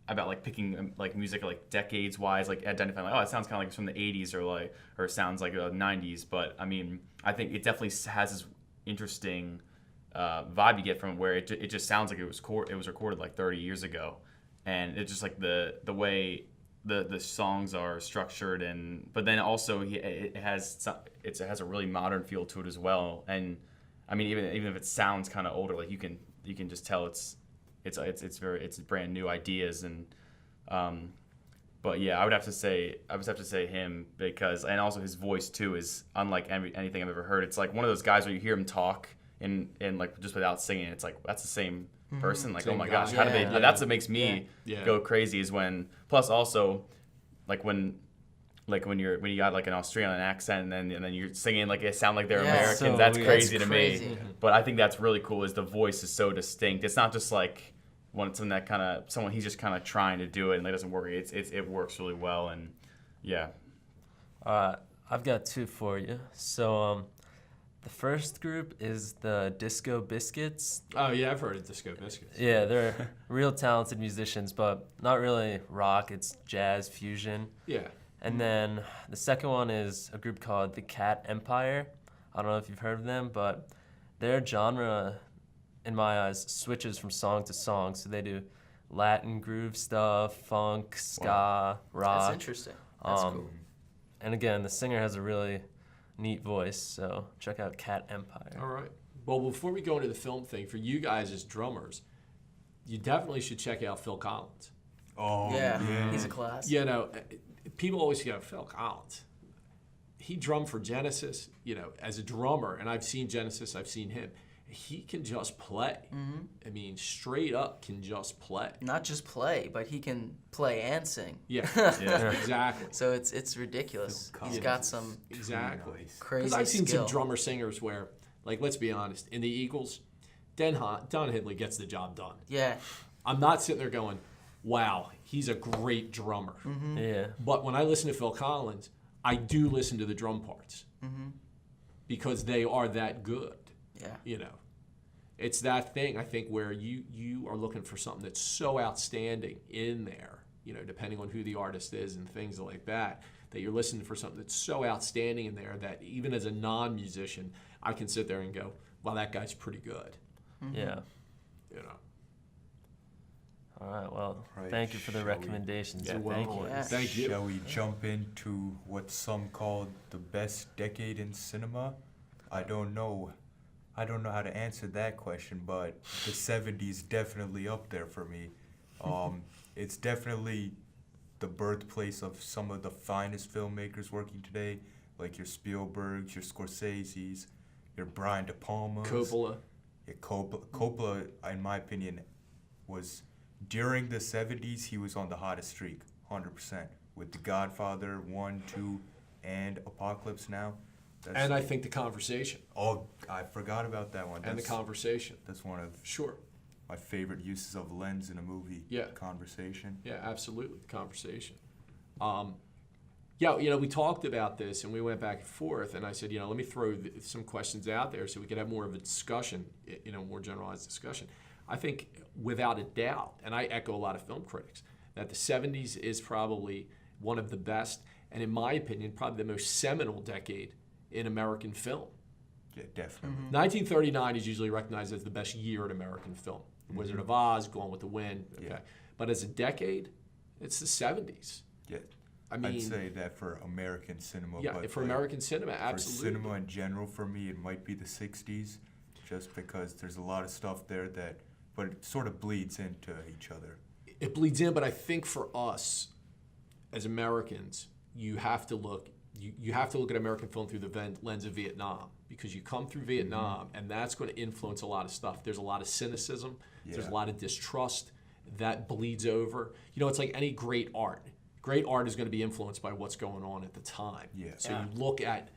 about like picking like music like decades wise, like identifying like, oh, it sounds kind of like it's from the 80s or it sounds like the 90s, but I mean, I think it definitely has this interesting vibe you get from where it just sounds like it was recorded like 30 years ago, and it's just like the way the songs are structured, but then also it has a really modern feel to it as well. And I mean, even if it sounds kind of older, like you can just tell it's brand new ideas. And but yeah, I would have to say him, because, and also his voice too is unlike anything I've ever heard. It's like one of those guys where you hear him talk in like just without singing, it's like that's the same person. Like, Same oh my guy. gosh, how did they? Yeah. That's what makes me Yeah. go crazy, is when, plus also like when you got like an Australian accent and then you're singing like it sound like they're Yeah. Americans. So That's weird. crazy That's to crazy. me. But I think that's really cool. Is the voice is so distinct. It's not just like something that someone he's just kind of trying to do it and it doesn't work. It works really well, and yeah. I've got two for you. So the first group is the Disco Biscuits. Oh yeah, I've heard of Disco Biscuits. Yeah, they're real talented musicians, but not really rock. It's jazz fusion. Yeah. And then the second one is a group called the Cat Empire. I don't know if you've heard of them, but their genre, in my eyes, switches from song to song. So they do Latin groove stuff, funk, ska, rock. That's interesting. That's cool. And again, the singer has a really neat voice, so check out Cat Empire. All right. Well, before we go into the film thing, for you guys as drummers, you definitely should check out Phil Collins. Oh Yeah, he's a class. You know, people always go, Phil Collins. He drummed for Genesis, you know, as a drummer, and I've seen Genesis, I've seen him. He can just play. I mean, straight up can just play. Not just play, but he can play and sing. Yeah, Yeah. exactly. So it's ridiculous. Phil He's Collins got is some Exactly. nice. crazy Because I've seen skill. some drummer singers where, like, let's be honest, in the Eagles, Don Henley gets the job done. Yeah, I'm not sitting there going, wow, he's a great drummer. Yeah. But when I listen to Phil Collins, I do listen to the drum parts because they are that good. yeah. You know, it's that thing, I think, where you are looking for something that's so outstanding in there, you know, depending on who the artist is and things like that, that you're listening for something that's so outstanding in there that even as a non-musician, I can sit there and go, wow, that guy's pretty good, Yeah. you know. All right, well, Right, thank you for the shall we- recommendations. You're Thank welcome. you. Yeah. Thank you. Shall we jump into what some call the best decade in cinema? I don't know how to answer that question, but the 70s definitely up there for me. It's definitely the birthplace of some of the finest filmmakers working today, like your Spielbergs, your Scorseses, your Brian De Palmas. Coppola. Yeah, Coppola, in my opinion, was during the 70s, he was on the hottest streak, 100%, with The Godfather 1, 2, and Apocalypse Now. And I think The Conversation. Oh, I forgot about that one. And The Conversation. That's one of Sure. my favorite uses of lens in a movie. Yeah. Conversation. Yeah, absolutely. The Conversation. Yeah, you know, we talked about this and we went back and forth, and I said, you know, let me throw some questions out there so we could have more of a discussion, you know, more generalized discussion. I think without a doubt, and I echo a lot of film critics, that the 70s is probably one of the best, and in my opinion, probably the most seminal decade in American film. Yeah, definitely. 1939 is usually recognized as the best year in American film. Wizard of Oz, Gone with the Wind. Okay. Yeah. But as a decade, it's the 70s. Yeah. I mean, I'd say that for American cinema. yeah, but for like, American cinema, absolutely. For cinema in general, for me, it might be the 60s, just because there's a lot of stuff there that, but it sort of bleeds into each other. It bleeds in, but I think for us as Americans, you have to look. You have to look at American film through the lens of Vietnam, because you come through Vietnam, and that's going to influence a lot of stuff. There's a lot of cynicism. There's a lot of distrust that bleeds over. You know, it's like any great art. Great art is going to be influenced by what's going on at the time. Yeah. So you look at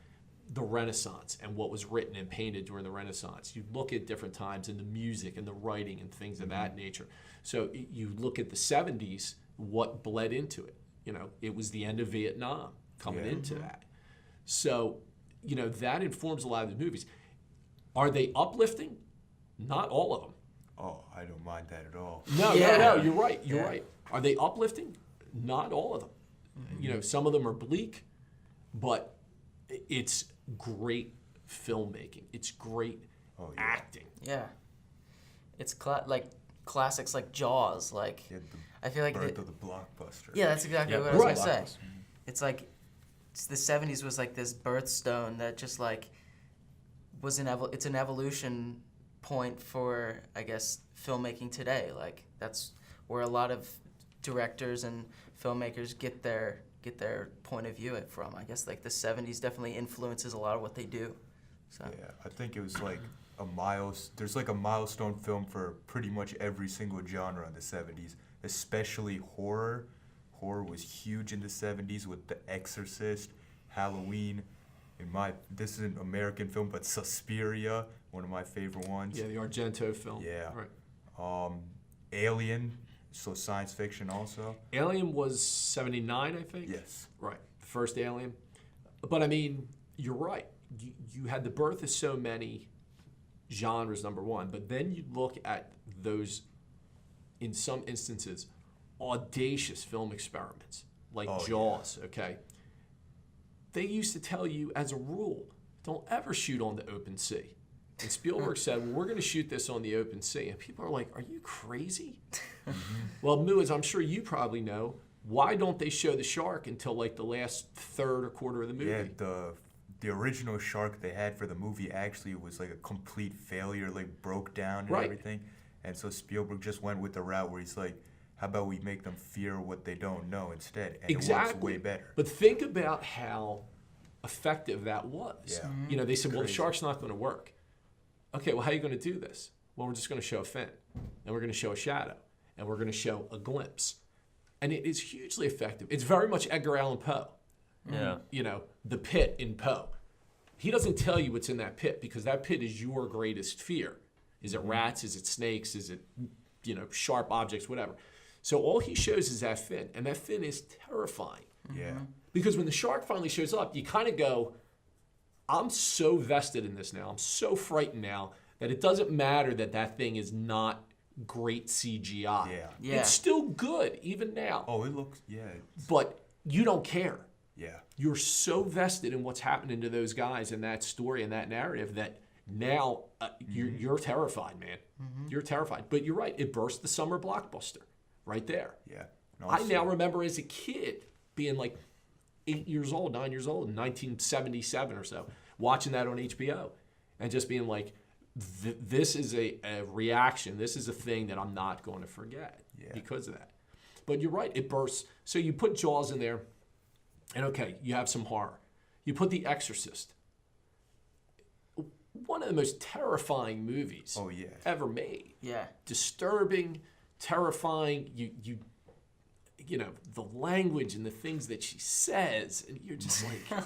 the Renaissance and what was written and painted during the Renaissance. You look at different times in the music and the writing and things of that nature. So you look at the 70s, what bled into it. You know, it was the end of Vietnam coming into that. So, you know, that informs a lot of the movies. Are they uplifting? Not all of them. Oh, I don't mind that at all. No, you're right. You're right. Are they uplifting? Not all of them. You know, some of them are bleak, but it's great filmmaking. It's great acting. Yeah. It's like classics like Jaws. Like, I feel like birth of the blockbuster. Yeah, that's exactly what I was gonna say. It's like the 70s was like this birthstone that just like was it's an evolution point for, I guess, filmmaking today. Like, that's where a lot of directors and filmmakers get their point of view from. I guess like the 70s definitely influences a lot of what they do. So yeah, I think it was like there's like a milestone film for pretty much every single genre in the 70s, especially horror. Horror was huge in the 70s with The Exorcist, Halloween. This is an American film, but Suspiria, one of my favorite ones. Yeah, the Argento film. Yeah. Right. Alien, so science fiction also. Alien was 79, I think? Yes. Right, the first Alien. But I mean, you're right. You had the birth of so many genres, number one, but then you look at those, in some instances, audacious film experiments, like Jaws, okay? They used to tell you, as a rule, don't ever shoot on the open sea. And Spielberg said, well, we're going to shoot this on the open sea. And people are like, are you crazy? Well, Moo, as I'm sure you probably know, why don't they show the shark until like the last third or quarter of the movie? Yeah, the original shark they had for the movie actually was like a complete failure, like broke down and everything. And so Spielberg just went with the route where he's like, how about we make them fear what they don't know instead? And it works way better. But think about how effective that was. Yeah. You know, they said, well, the shark's not going to work. Okay, well, how are you going to do this? Well, we're just going to show a fin, and we're going to show a shadow, and we're going to show a glimpse. And it is hugely effective. It's very much Edgar Allan Poe. Yeah. You know, the pit in Poe. He doesn't tell you what's in that pit, because that pit is your greatest fear. Is it rats? Is it snakes? Is it, you know, sharp objects, whatever. So all he shows is that fin, and that fin is terrifying. Yeah. Because when the shark finally shows up, you kind of go, I'm so vested in this now. I'm so frightened now that it doesn't matter that that thing is not great CGI. Yeah. It's still good, even now. Oh, it looks, But you don't care. Yeah. You're so vested in what's happening to those guys and that story and that narrative that now you're terrified, man. You're terrified. But you're right. It burst the summer blockbuster right there. Yeah. I now remember as a kid being like 9 years old in 1977 or so, watching that on HBO and just being like, this is a reaction. This is a thing that I'm not going to forget because of that. But you're right. It bursts. So you put Jaws in there, and okay, you have some horror. You put The Exorcist. One of the most terrifying movies ever made. Yeah. Disturbing, terrifying. You know, the language and the things that she says, and you're just like,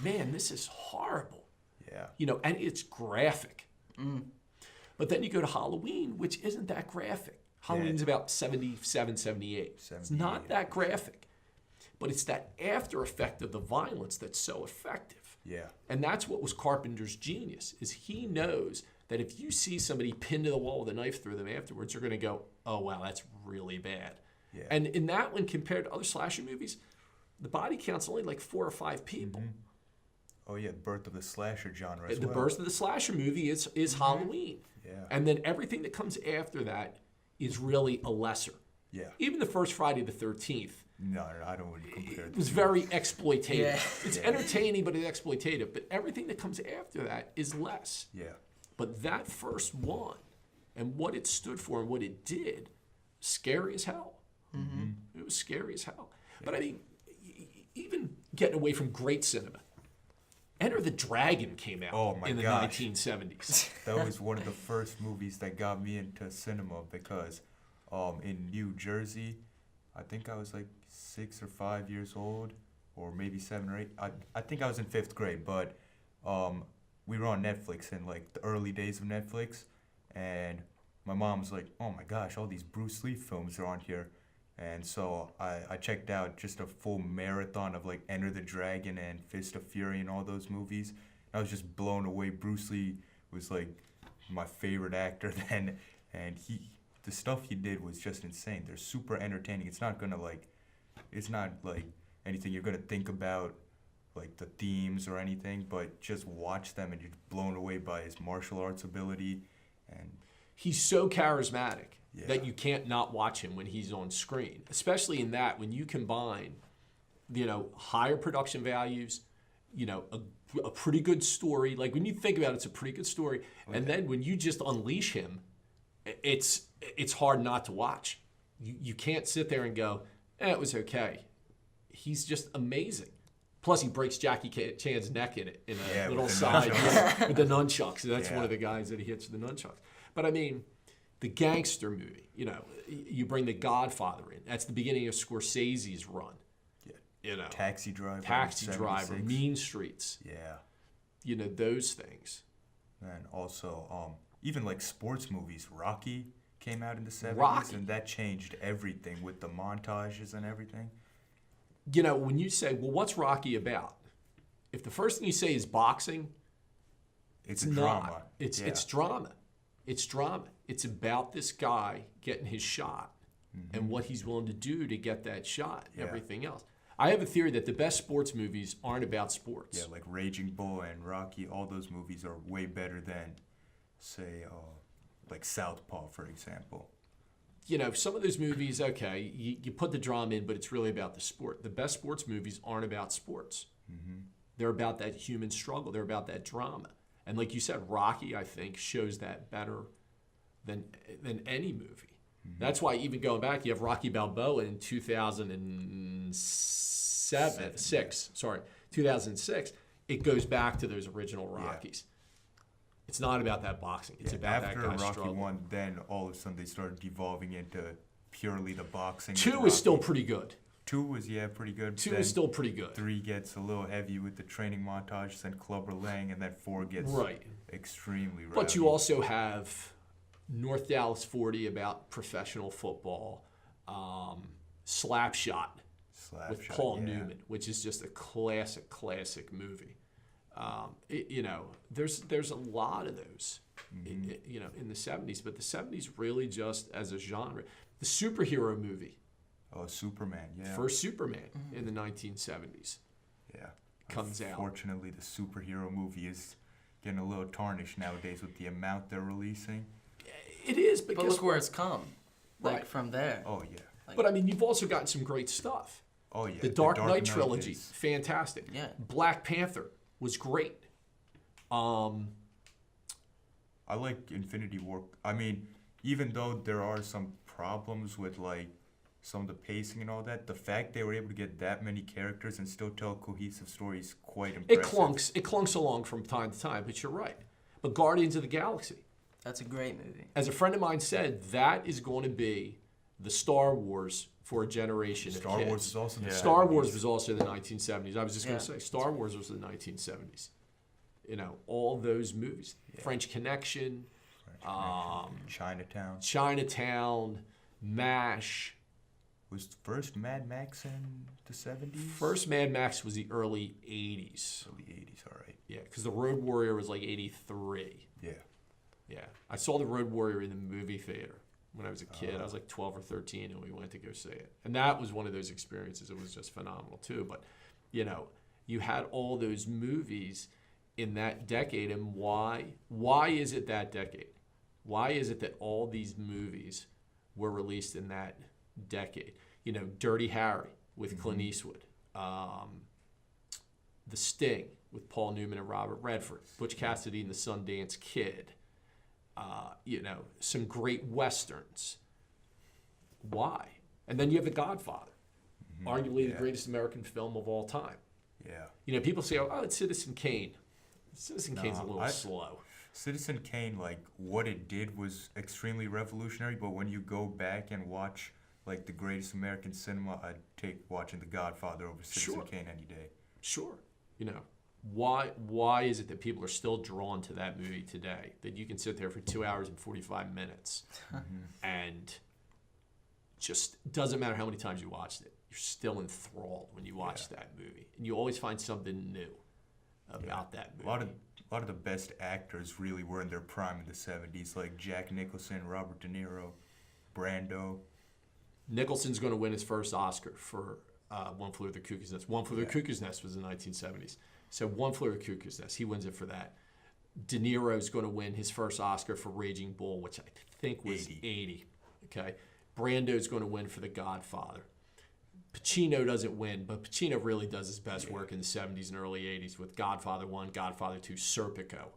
man, this is horrible. Yeah. You know, and it's graphic. But then you go to Halloween, which isn't that graphic. Halloween's about 77, 78. It's not that graphic. But it's that after effect of the violence that's so effective. Yeah. And that's what was Carpenter's genius, is he knows that if you see somebody pinned to the wall with a knife through them afterwards, you're going to go, oh, wow, that's really bad. Yeah. And in that one, compared to other slasher movies, the body count's only like 4 or 5 people. Oh, yeah, the birth of the slasher genre as The well. birth of the slasher movie is Halloween. Yeah. And then everything that comes after that is really a lesser. Yeah. Even the first Friday the 13th No, I don't want to compare It the was two. very exploitative. Yeah. It's entertaining, but it's exploitative. But everything that comes after that is less. Yeah. But that first one and what it stood for and what it did, scary as hell. It was scary as hell. But I mean, even getting away from great cinema, Enter the Dragon came out Oh my in the gosh. 1970s. That was one of the first movies that got me into cinema because in New Jersey, I think I was like 6 or 5 years old, or maybe 7 or 8. I think I was in 5th grade, but we were on Netflix in like the early days of Netflix, and my mom was like, "Oh my gosh, all these Bruce Lee films are on here." And so I checked out just a full marathon of like Enter the Dragon and Fist of Fury and all those movies. I was just blown away. Bruce Lee was like my favorite actor then, and the stuff he did was just insane. They're super entertaining. It's not like anything you're gonna think about, like the themes or anything, but just watch them and you're blown away by his martial arts ability. And He's so charismatic Yeah. that you can't not watch him when he's on screen, especially in that when you combine, higher production values, a pretty good story. Like when you think about it, it's a pretty good story. And then when you just unleash him, it's hard not to watch. You can't sit there and go, it was okay. He's just amazing. Plus, he breaks Jackie Chan's neck in a Yeah, little with the side nunchucks. with the nunchucks. That's one Yeah. of the guys that he hits with the nunchucks. But I mean, the gangster movie, you bring The Godfather in. That's the beginning of Scorsese's run. yeah, Taxi Driver, Taxi Driver, 76. Mean Streets, Yeah. those things. And also, even like sports movies, Rocky came out in the 70s, Rocky. and that changed everything with the montages and everything. When you say, well, what's Rocky about? If the first thing you say is boxing, It's it's a not. drama. It's Yeah. drama. It's drama. It's about this guy getting his shot and what he's willing to do to get that shot. Yeah. Everything else. I have a theory that the best sports movies aren't about sports. Yeah, like Raging Bull and Rocky, all those movies are way better than, say, like Southpaw, for example. Some of those movies, okay, you put the drama in, but it's really about the sport. The best sports movies aren't about sports. They're about that human struggle. They're about that drama. And like you said, Rocky, I think, shows that better than any movie. That's why even going back, you have Rocky Balboa in 2006. It goes back to those original Rockies. It's not about that boxing. It's about After that guy's Rocky struggle. 1, then all of a sudden they started devolving into purely the boxing. with 2 is still Rocky. pretty good. 2 was, pretty good. 2 Then is still pretty good. 3 gets a little heavy with the training montages and Clubber Lang, and then 4 gets Right. extremely rowdy. But you also have North Dallas 40 about professional football, Slapshot with Slapshot, Paul yeah. Newman, which is just a classic movie. There's a lot of those, in the 70s. But the 70s really just as a genre, the superhero movie, Oh, Superman, yeah. first Superman in the 1970s Yeah. comes out. Unfortunately, the superhero movie is getting a little tarnished nowadays with the amount they're releasing. It is, but But guess look where it's come. Like Right. from there. Oh, yeah. But I mean, you've also gotten some great stuff. Oh, yeah. The Dark Knight trilogy, is- fantastic. Yeah. Black Panther was great. I like Infinity War. I mean, even though there are some problems with like some of the pacing and all that, the fact they were able to get that many characters and still tell a cohesive story is quite impressive. It clunks along from time to time, but you're right. But Guardians of the Galaxy, That's a great movie. as a friend of mine said, that is going to be the Star Wars for a generation of Star kids. Wars is also the Yeah. Star 70s. Wars was also the 1970s. I was just going Yeah. to say, Star Wars was the 1970s. All those movies. French Connection, Chinatown. Chinatown, MASH. Was first Mad Max in the 70s? First Mad Max was the early 80s. Early 80s, all right. Yeah, because the Road Warrior was like 83. Yeah. Yeah, I saw the Road Warrior in the movie theater when I was a kid. I was like 12 or 13, and we went to go see it. And that was one of those experiences. It was just phenomenal too. But you had all those movies in that decade, and why? Why is it that decade? Why is it that all these movies were released in that decade? Dirty Harry with Clint Eastwood. The Sting with Paul Newman and Robert Redford. Butch Cassidy and the Sundance Kid. Some great westerns. Why? And then you have The Godfather, arguably the greatest American film of all time. Yeah. People say, oh, it's Citizen Kane. Citizen Kane's a little slow. Citizen Kane, like, what it did was extremely revolutionary, but when you go back and watch, like, the greatest American cinema, I'd take watching The Godfather over Citizen Kane any day. Sure. Why is it that people are still drawn to that movie today? That you can sit there for 2 hours and 45 minutes and just doesn't matter how many times you watched it. You're still enthralled when you watch that movie. And you always find something new about that movie. A lot of the best actors really were in their prime in the 70s, like Jack Nicholson, Robert De Niro, Brando. Nicholson's going to win his first Oscar for One Flew Over the Cuckoo's Nest. One Flew Over the Cuckoo's Nest was in the 1970s. So One Flew Over the Cuckoo's Nest, he wins it for that. De Niro's going to win his first Oscar for Raging Bull, which I think was 80. Okay. Brando's going to win for The Godfather. Pacino doesn't win, but Pacino really does his best work in the 70s and early 80s with Godfather 1, Godfather 2, Serpico.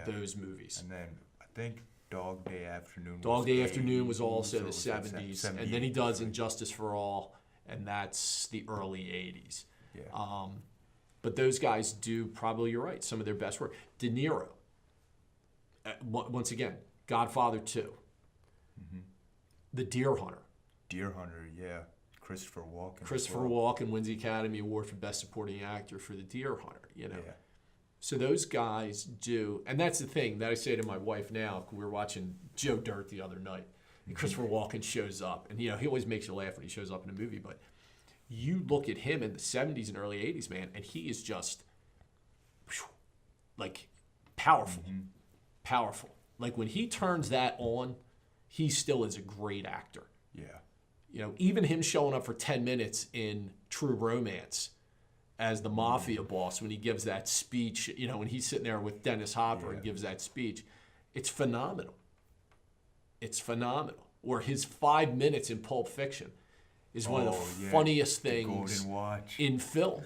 Those movies. And then I think Dog Day Afternoon. Dog Day Afternoon was also the 70s. And then he does Injustice for All, and that's the early 80s. Yeah. But those guys do, probably you're right, some of their best work. De Niro, once again, Godfather 2. The Deer Hunter. Deer Hunter, yeah. Christopher Walken. Christopher Walken wins the Academy Award for Best Supporting Actor for The Deer Hunter, Yeah. So those guys do, and that's the thing that I say to my wife now. We were watching Joe Dirt the other night, and Christopher Walken shows up, and he always makes you laugh when he shows up in a movie, but you look at him in the 70s and early 80s, man, and he is just, like, powerful. Powerful. Like, when he turns that on, he still is a great actor. Yeah. Even him showing up for 10 minutes in True Romance as the mafia boss when he gives that speech, when he's sitting there with Dennis Hopper and gives that speech, it's phenomenal. It's phenomenal. Or his 5 minutes in Pulp Fiction is one of the funniest things in film.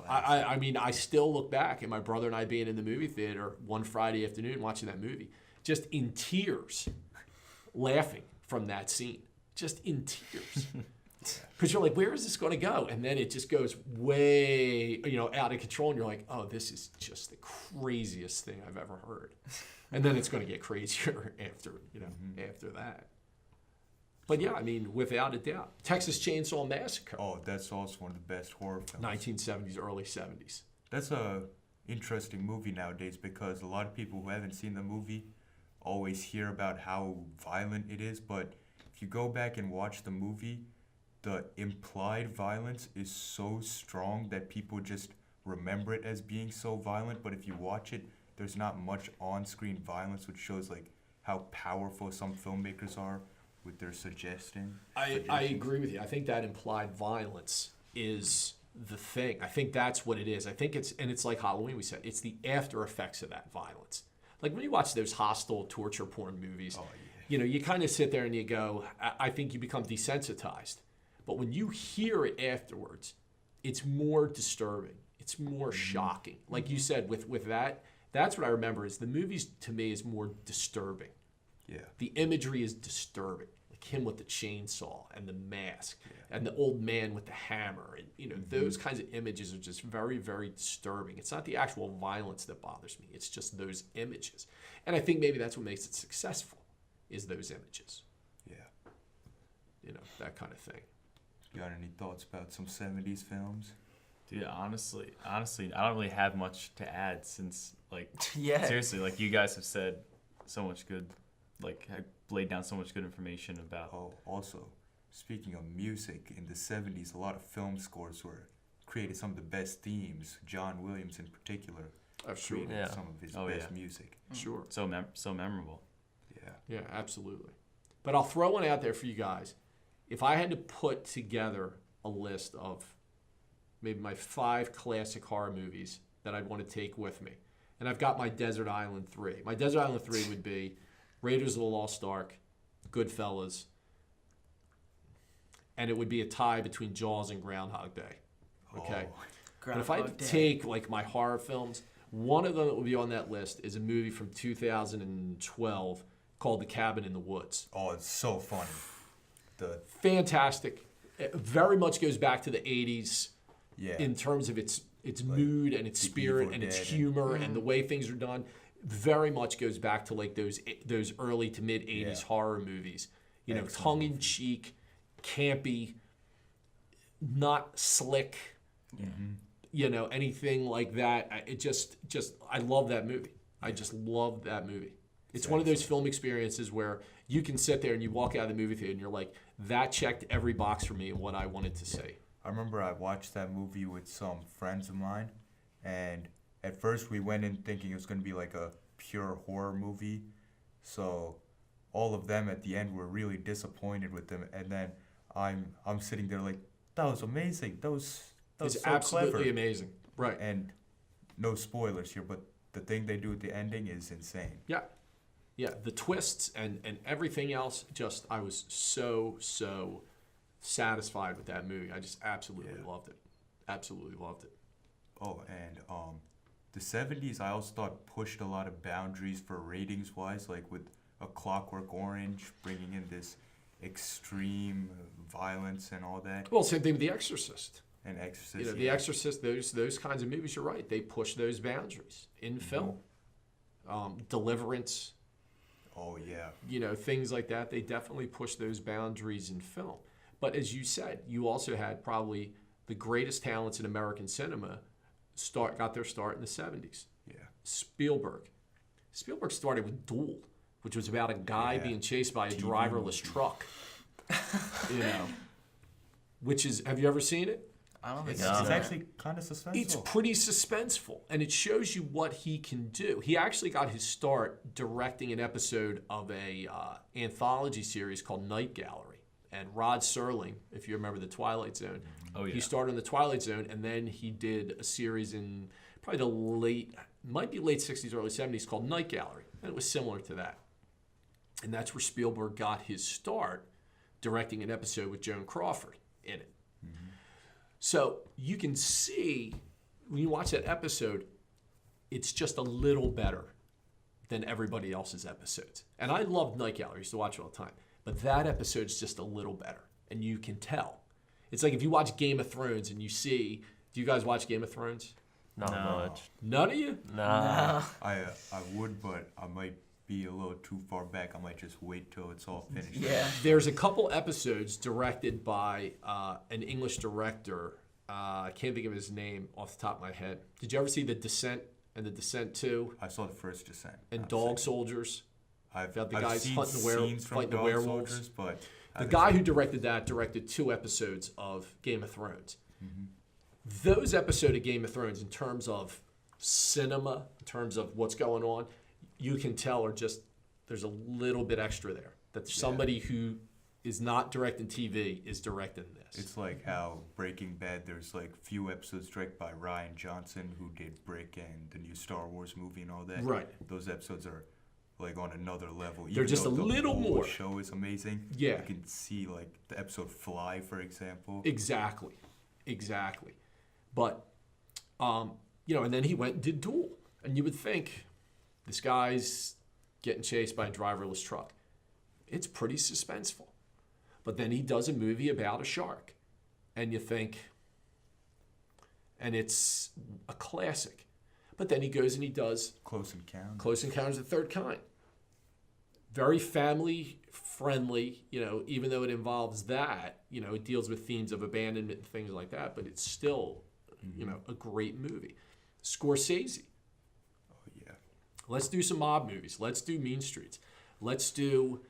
I mean, I still look back at my brother and I being in the movie theater one Friday afternoon watching that movie, just in tears, laughing from that scene. Just in tears. Because you're like, where is this going to go? And then it just goes way, out of control. And you're like, oh, this is just the craziest thing I've ever heard. And then it's going to get crazier after that. But yeah, I mean, without a doubt. Texas Chainsaw Massacre. Oh, that's also one of the best horror films. 1970s, early 70s. That's a interesting movie nowadays because a lot of people who haven't seen the movie always hear about how violent it is, but if you go back and watch the movie, the implied violence is so strong that people just remember it as being so violent, but if you watch it, there's not much on-screen violence, which shows like how powerful some filmmakers are with their suggestion. I agree with you. I think that implied violence is the thing. I think that's what it is. I think it's like Halloween, we said, it's the after effects of that violence. Like when you watch those hostile torture porn movies, you kind of sit there and you go, I think you become desensitized. But when you hear it afterwards, it's more disturbing. It's more shocking. Like you said, with that, that's what I remember is the movies to me is more disturbing. Yeah. The imagery is disturbing. Like him with the chainsaw and the mask and the old man with the hammer. And, those kinds of images are just very, very disturbing. It's not the actual violence that bothers me. It's just those images. And I think maybe that's what makes it successful is those images. Yeah. That kind of thing. You got any thoughts about some 70s films? Dude, honestly, I don't really have much to add since, Yeah. seriously, you guys have said so much good, I laid down so much good information about. Oh, also, speaking of music, in the 70s, a lot of film scores created some of the best themes. John Williams, in particular, created some of his best music. Sure. So memorable. Yeah. Yeah, absolutely. But I'll throw one out there for you guys. If I had to put together a list of maybe my 5 classic horror movies that I'd want to take with me, and I've got my Desert Island 3. My Desert Island 3 would be Raiders of the Lost Ark, Goodfellas, and it would be a tie between Jaws and Groundhog Day. Okay. Oh. But if I had to take like my horror films, one of them that would be on that list is a movie from 2012 called The Cabin in the Woods. Oh, it's so funny. Fantastic. It very much goes back to the 80s Yeah. in terms of its mood and its spirit Evil and its Dead humor and the way things are done. Very much goes back to like those early to mid 80s Yeah. horror movies. You know, Excellent tongue in cheek, campy, not slick. You know, anything like that. It just I love that movie. I just love that movie. It's one of those film experiences where you can sit there and you walk out of the movie theater and you're like, that checked every box for me and what I wanted to see. I remember I watched that movie with some friends of mine, and at first we went in thinking it was going to be like a pure horror movie. So all of them at the end were really disappointed with them, and then I'm sitting there like, that was amazing. That was It's so absolutely clever. amazing. Right. And no spoilers here, but the thing they do at the ending is insane. Yeah. Yeah, the twists and everything else, just I was so satisfied with that movie. I just absolutely loved it. Absolutely loved it. Oh, and the 70s I also thought pushed a lot of boundaries for ratings wise, like with A Clockwork Orange bringing in this extreme violence and all that, Well, same thing with The Exorcist. and Exorcist. You know, The Exorcist, those kinds of movies, you're right. They push those boundaries in film. Deliverance, Oh yeah. you know, things like that. They definitely push those boundaries in film. But as you said, you also had probably the greatest talents in American cinema got their start in the 70s. Yeah. Spielberg started with Duel, which was about a guy Yeah. being chased by a TV driverless movie. truck. You know, which is, have you ever seen it? I don't think It's, so. it's actually kind of suspenseful. It's pretty suspenseful, and it shows you what he can do. He actually got his start directing an episode of a anthology series called Night Gallery. And Rod Serling, if you remember The Twilight Zone, Oh, yeah. he started in The Twilight Zone, and then he did a series in probably late 60s, early 70s called Night Gallery, and it was similar to that. And that's where Spielberg got his start directing an episode with Joan Crawford in it. So you can see when you watch that episode, it's just a little better than everybody else's episodes. And I loved Night Gallery, I used to watch it all the time. But that episode's just a little better, and you can tell. It's like if you watch Game of Thrones and you see, do you guys watch Game of Thrones? Not No. much. None of you? Nah. I would, but I might be a little too far back. I might just wait till it's all finished. Yeah. There's a couple episodes directed by an English director. I can't think of his name off the top of my head. Did you ever see The Descent and The Descent 2 I saw the first Descent. and not Dog second. Soldiers? I've About the I've guys seen hunting scenes from fighting the Dog werewolves. Soldiers, but The guy who directed that directed 2 episodes of Game of Thrones. Those episodes of Game of Thrones, in terms of cinema, in terms of what's going on, you can tell are just, there's a little bit extra there. That somebody who is not directing TV is directing this. It's like how Breaking Bad, there's like few episodes directed by Ryan Johnson, who did Brick and the new Star Wars movie and all that. Right. Those episodes are like on another level. They're just though a the little whole more. show is amazing. Yeah. You can see like the episode Fly, for example. Exactly. But, you know, and then he went and did Duel. And you would think, this guy's getting chased by a driverless truck. It's pretty suspenseful. But then he does a movie about a shark. And you think, and it's a classic. But then he goes and he does Close Encounters. Close Encounters of the Third Kind. Very family friendly, you know, even though it involves that, you know, it deals with themes of abandonment and things like that, but it's still, you know, a great movie. Scorsese. Oh yeah. Let's do some mob movies. Let's do Mean Streets. Let's do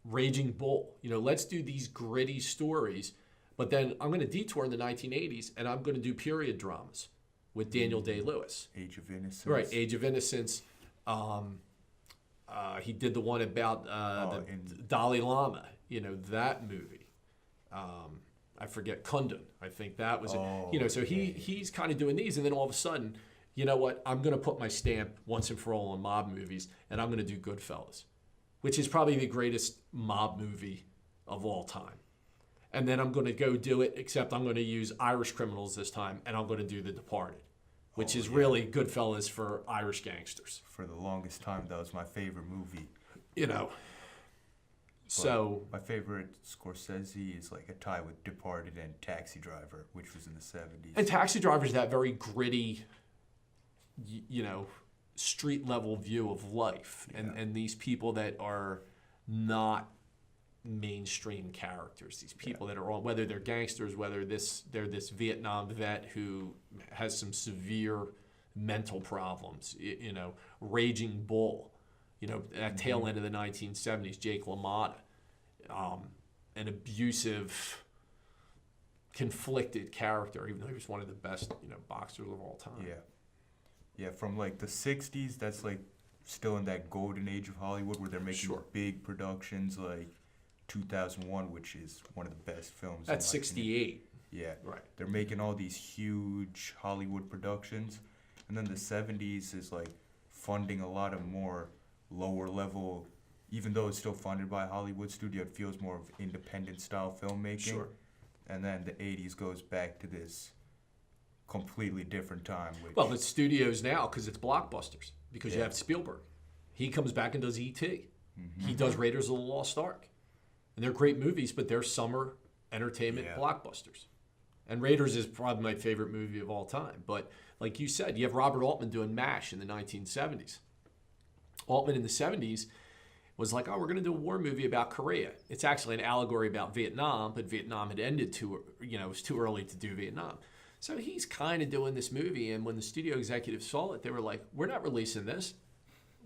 Raging Bull. You know, let's do these gritty stories. But then I'm going to detour in the 1980s, and I'm going to do period dramas with Daniel Day-Lewis. Age of Innocence. Right, Age of Innocence. He did the one about the and- Dalai Lama. You know, that movie. I forget, Kundun. I think that was it. You know, so he's kind of doing these, and then all of a sudden, you know what? I'm going to put my stamp once and for all on mob movies, and I'm going to do Goodfellas. which is probably the greatest mob movie of all time. And then I'm going to go do it, except I'm going to use Irish criminals this time, and I'm going to do The Departed, which is really Goodfellas for Irish gangsters. For the longest time, that was my favorite movie. You know. So my favorite Scorsese is like a tie with Departed and Taxi Driver, which was in the 70s. And Taxi Driver is that very gritty, street level view of life, and these people that are not mainstream characters. These people that are all, whether they're gangsters, whether they're this Vietnam vet who has some severe mental problems. Raging Bull. At tail end of the 1970s, Jake LaMotta, an abusive, conflicted character, even though he was one of the best, boxers of all time. Yeah, from like the 60s, that's like still in that golden age of Hollywood where they're making big productions like 2001, which is one of the best films. That's 68. Yeah. Right. They're making all these huge Hollywood productions. And then the 70s is like funding a lot of more lower level, even though it's still funded by a Hollywood studio, it feels more of independent style filmmaking. Sure. And then the 80s goes back to this completely different time. Well, it's studios now because it's blockbusters, because you have Spielberg. He comes back and does E.T. He does Raiders of the Lost Ark. And they're great movies, but they're summer entertainment blockbusters. And Raiders is probably my favorite movie of all time. But like you said, you have Robert Altman doing MASH in the 1970s. Altman in the 70s was like, oh, we're going to do a war movie about Korea. It's actually an allegory about Vietnam, but Vietnam had ended it was too early to do Vietnam. So he's kind of doing this movie, and when the studio executives saw it, they were like, we're not releasing this.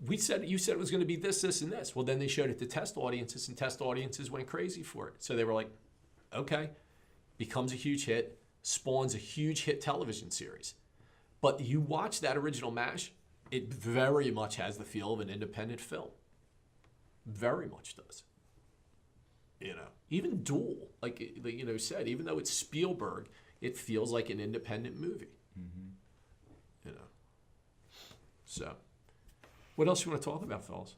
You said it was going to be this, this, and this. Well, then they showed it to test audiences, and test audiences went crazy for it. So they were like, okay, becomes a huge hit, spawns a huge hit television series. But you watch that original MASH, it very much has the feel of an independent film. Very much does. Even Duel, like said, even though it's Spielberg, it feels like an independent movie. So, what else you want to talk about, fellas?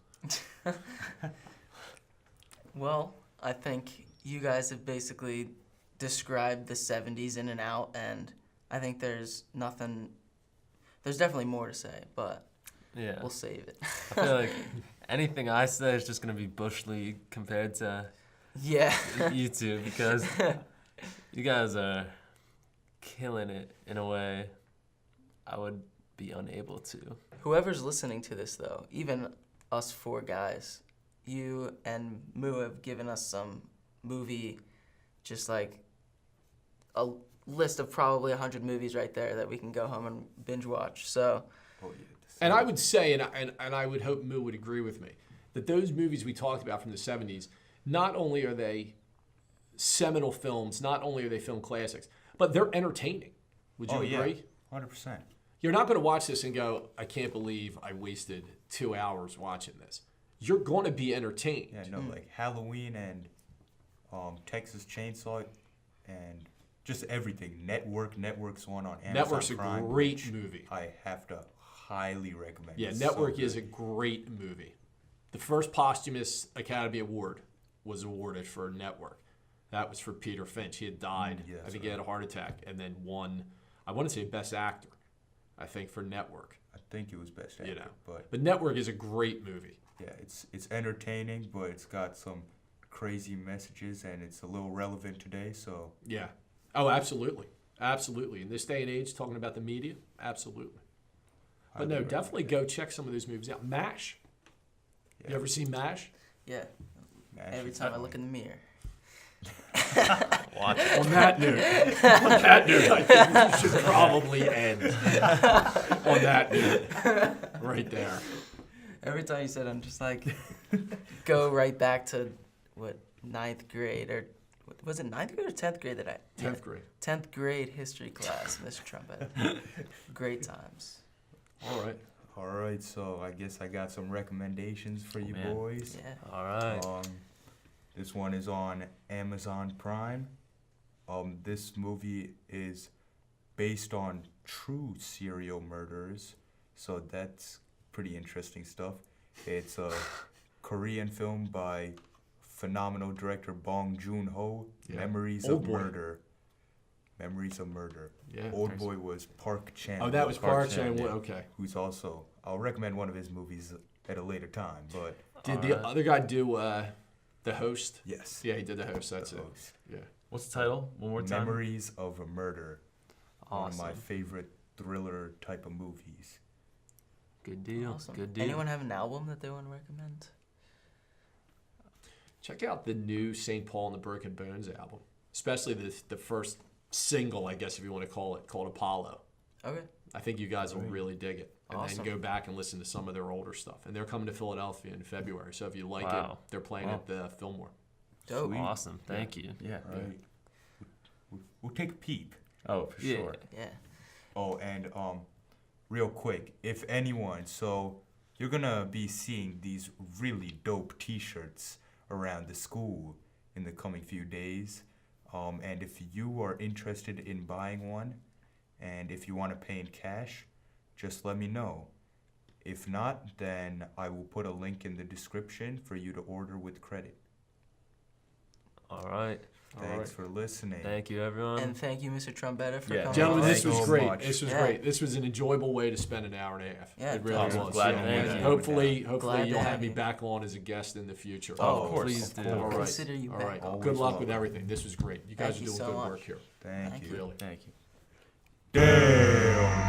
Well, I think you guys have basically described the 70s in and out, and I think there's definitely more to say, but we'll save it. I feel like anything I say is just going to be Bush League compared to you two, because you guys are killing it in a way I would be unable to. Whoever's listening to this, though, even us four guys, you and Moo have given us some movie, just like a list of probably 100 movies right there that we can go home and binge watch. So, and I would say, and I would hope Moo would agree with me, that those movies we talked about from the 70s, not only are they seminal films, not only are they film classics, but they're entertaining. Would you agree? 100%. You're not going to watch this and go, I can't believe I wasted 2 hours watching this. You're going to be entertained. Yeah, no, like Halloween and Texas Chainsaw and just everything. Network's one on Amazon Network's Prime, a great movie. I have to highly recommend. Yeah, it's Network so is a great movie. The first posthumous Academy Award was awarded for Network. That was for Peter Finch. He had died. I think he had a heart attack, and then won, I want to say, Best Actor, I think, for Network. I think it was Best Actor. But Network is a great movie. Yeah, it's entertaining, but it's got some crazy messages, and it's a little relevant today, so. Yeah. Oh, absolutely. Absolutely. In this day and age, talking about the media, absolutely. But no, definitely go check some of those movies out. MASH. You ever seen MASH? Yeah. MASH Every time I look in the mirror. Watch it. On that note, I think we should probably end on that note right there. Every time you said it, I'm just like, go right back to, ninth grade, or was it 9th grade or 10th grade that 10th grade. 10th grade history class, Mr. Trumpet. Great times. All right. All right, so I guess I got some recommendations for you boys. Yeah. All right. This one is on Amazon Prime. This movie is based on true serial murderers, so that's pretty interesting stuff. It's Korean film by phenomenal director Bong Joon-ho, Yeah. Memories Old of Boy. Murder. Memories of Murder. Yeah. Old Boy was Park Chan. Oh, that was Park Park Chan, Chan. yeah. Okay. Who's also, I'll recommend one of his movies at a later time, but Did the other guy do The Host? yes. Yeah, he did The Host. That's The it. Host. Yeah. What's the title? One more time. Memories of a Murder. One of my Awesome. favorite thriller type of movies. Good deal. Awesome. Good deal. Anyone have an album that they want to recommend? Check out the new St. Paul and the Broken Bones album, especially the first single, I guess if you want to call it, called Apollo. Okay. I think you guys will Great. really dig it. And Awesome. then go back and listen to some of their older stuff. And they're coming to Philadelphia in February. So if you like Wow. it, they're playing Wow. at the Fillmore. Dope. Sweet. Awesome. Thank you. Yeah. All right. We'll take a peep. Oh, for Yeah. sure. Yeah. Oh, and real quick, if anyone, so you're gonna be seeing these really dope T-shirts around the school in the coming few days. And if you are interested in buying one, and if you want to pay in cash, just let me know. If not, then I will put a link in the description for you to order with credit. All right. Thanks for listening. Thank you, everyone. And thank you, Mr. Trombetta, for Yeah. coming. Gentlemen, on. this Thank was you so great. much. This was Yeah. great. This was an enjoyable way to spend an hour and a half. Yeah, It really awesome. was. Glad to have And you. hopefully Glad to you'll have have me you. back on as a guest in the future. Oh, of course. Please do. All right. Consider you All back. right. Always Good luck welcome. with everything. This was great. You guys Thank are you doing so good much. work here. Thank Thank you. you. Really. Thank you. Damn.